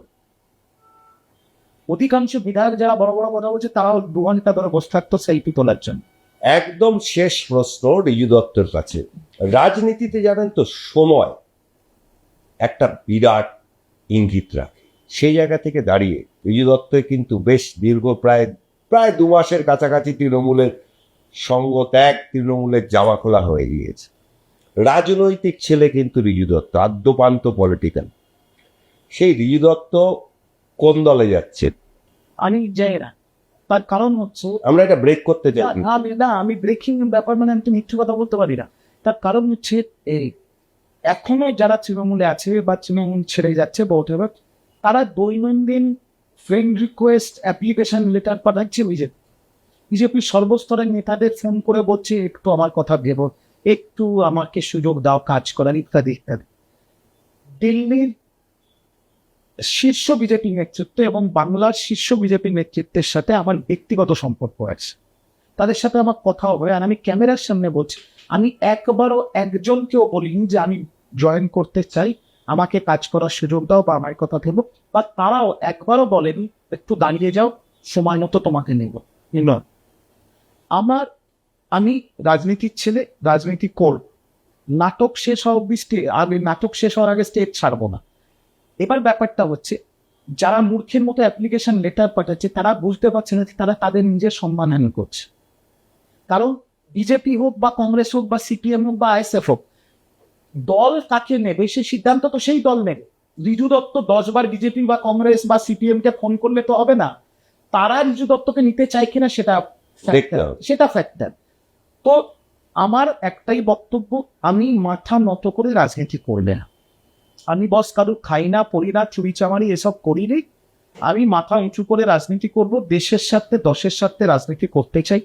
অধিকাংশ বিধায়ক যারা বড় বড় কথা বলছে, তারাও 2 ঘন্টা ধরে বসে থাকতো সেলফি তোলার জন্য। একদম শেষ প্রশ্ন ঋজু দত্তের কাছে। রাজনীতিতে জানেন তো সময় একটা বিরাট ইঙ্গিত রাখে। সেই জায়গা থেকে দাঁড়িয়ে ঋজু দত্ত কিন্তু বেশ দীর্ঘ প্রায় 2 মাসের কাছাকাছি তৃণমূলের সঙ্গ ত্যাগ, তৃণমূলের জামা খোলা হয়ে গিয়েছে। রাজনৈতিক ছেলে কিন্তু ঋজু দত্ত, আদ্যপান্ত পলিটিক্যাল। সেই ঋজু দত্ত কোন দলে যাচ্ছে আমি যাই না, তার কারণ হচ্ছে, আমরা এটা ব্রেক করতে চাই আমি ব্রেকিং ব্যাপার মানে আমি তো মিথ্যে কথা বলতে পারি না। তার কারণ হচ্ছে এই, এখনো যারা তৃণমূলে আছে বা তৃণমূল ছেড়ে যাচ্ছে হোয়াটএভার, তারা দৈনন্দিন ফ্রেন্ড রিকোয়েস্ট অ্যাপ্লিকেশন লেটার পাঠাচ্ছে বিজেপির সর্বস্তরের নেতাদের ফোন করে বলছে একটু আমার কথা ভেবো, একটু আমাকে সুযোগ দাও কাজ করার, ইত্যাদি ইত্যাদি। দিল্লির শীর্ষ বিজেপি নেতৃত্ব এবং বাংলার শীর্ষ বিজেপি নেতৃত্বের সাথে আমার ব্যক্তিগত সম্পর্ক আছে, তাদের সাথে আমার কথা হবে। আর আমি ক্যামেরার সামনে বলছি, আমি একবারও একজনকেও বলিনি যে আমি জয়েন করতে চাই, আমাকে কাজ করার সুযোগ দাও বা আমার কথা ভেবো, বা তারাও একবারও বলেনি একটু দাঁড়িয়ে যাও, সময় মতো তোমাকে নেব। আমি রাজনীতির ছেলে, রাজনীতি করব, নাটক শেষ হওয়া অব্দি আমি নাটক শেষ হওয়ার আগে স্টেজ ছাড়বো না। এবার ব্যাপারটা হচ্ছে, যারা মূর্খের মতো অ্যাপ্লিকেশন লেটার পাঠাচ্ছে তারা বুঝতে পারছে না যে তারা তাদের নিজের সম্মানহানি করছে। কারণ বিজেপি হোক বা কংগ্রেস হোক বা সিপিএম হোক বা আইএসএফ হোক, দল কাকে নেবে সে সিদ্ধান্ত তো সেই দল নেবে। রিজু দত্ত 10 বার বিজেপি বা কংগ্রেস বা সিপিএম কে ফোন করলে তো হবে না, তারা রিজু দত্তকে নিতে চায় কিনা সেটা ফ্যাক্টর। তো আমার একটাই বক্তব্য, আমি মাথা নত করে রাজনীতি করবে না। আমি বস কারু খাই না, পড়ি না, চুরি চামারি এসব করিনি। আমি মাথা উঁচু করে রাজনীতি করব, দেশের স্বার্থে দশের স্বার্থে রাজনীতি করতে চাই।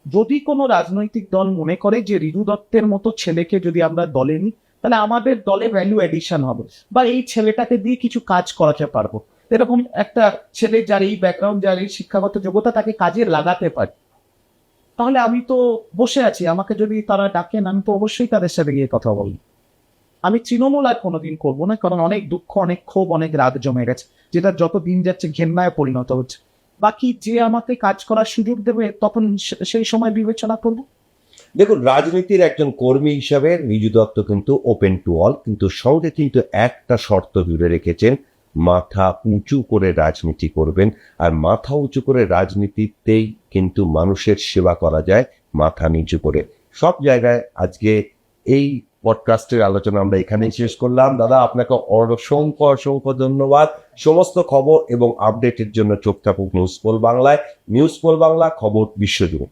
যদি কোনো রাজনৈতিক দল মনে করে যে রিজু দত্তের মতো ছেলেকে যদি আমরা দলে নিই তাহলে আমাদের দলে ভ্যালু এডিশন হবে, বা এই ছেলেটাকে দিয়ে কিছু কাজ করাতে পারবো, এরকম একটা ছেলে যার এই ব্যাকগ্রাউন্ড, যার এই শিক্ষাগত যোগ্যতা, তাকে কাজে লাগাতে পারি, তাহলে আমি তো বসে আছি। আমাকে যদি তারা ডাকেন আমি তো অবশ্যই তাদের সাথে গিয়ে কথা বলবো। আমি তৃণমূল আর কোনোদিন করবো না, কারণ অনেক দুঃখ, অনেক ক্ষোভ, অনেক রাগ জমে গেছে, যেটা যত দিন যাচ্ছে ঘেন্নায় পরিণত হচ্ছে। বাকি যে আমাকে কাজ করার সুযোগ দেবে তখন সেই সময় বিবেচনা করবো। দেখুন, রাজনীতির একজন কর্মী হিসাবে রিজু দত্ত কিন্তু ওপেন টু অল, কিন্তু সঙ্গে কিন্তু একটা শর্ত জুড়ে রেখেছেন, মাথা উঁচু করে রাজনীতি করবেন। আর মাথা উঁচু করে রাজনীতিতেই কিন্তু মানুষের সেবা করা যায়, মাথা নিচু করে। সব জায়গায় আজকে এই পডকাস্টের আলোচনা আমরা এখানেই শেষ করলাম। দাদা, আপনাকে অসংখ্য ধন্যবাদ। সমস্ত খবর এবং আপডেটের জন্য চোখ থাকুক নিউজ পোল বাংলায়। নিউজ পোল বাংলা, খবর বিশ্বজুড়ে।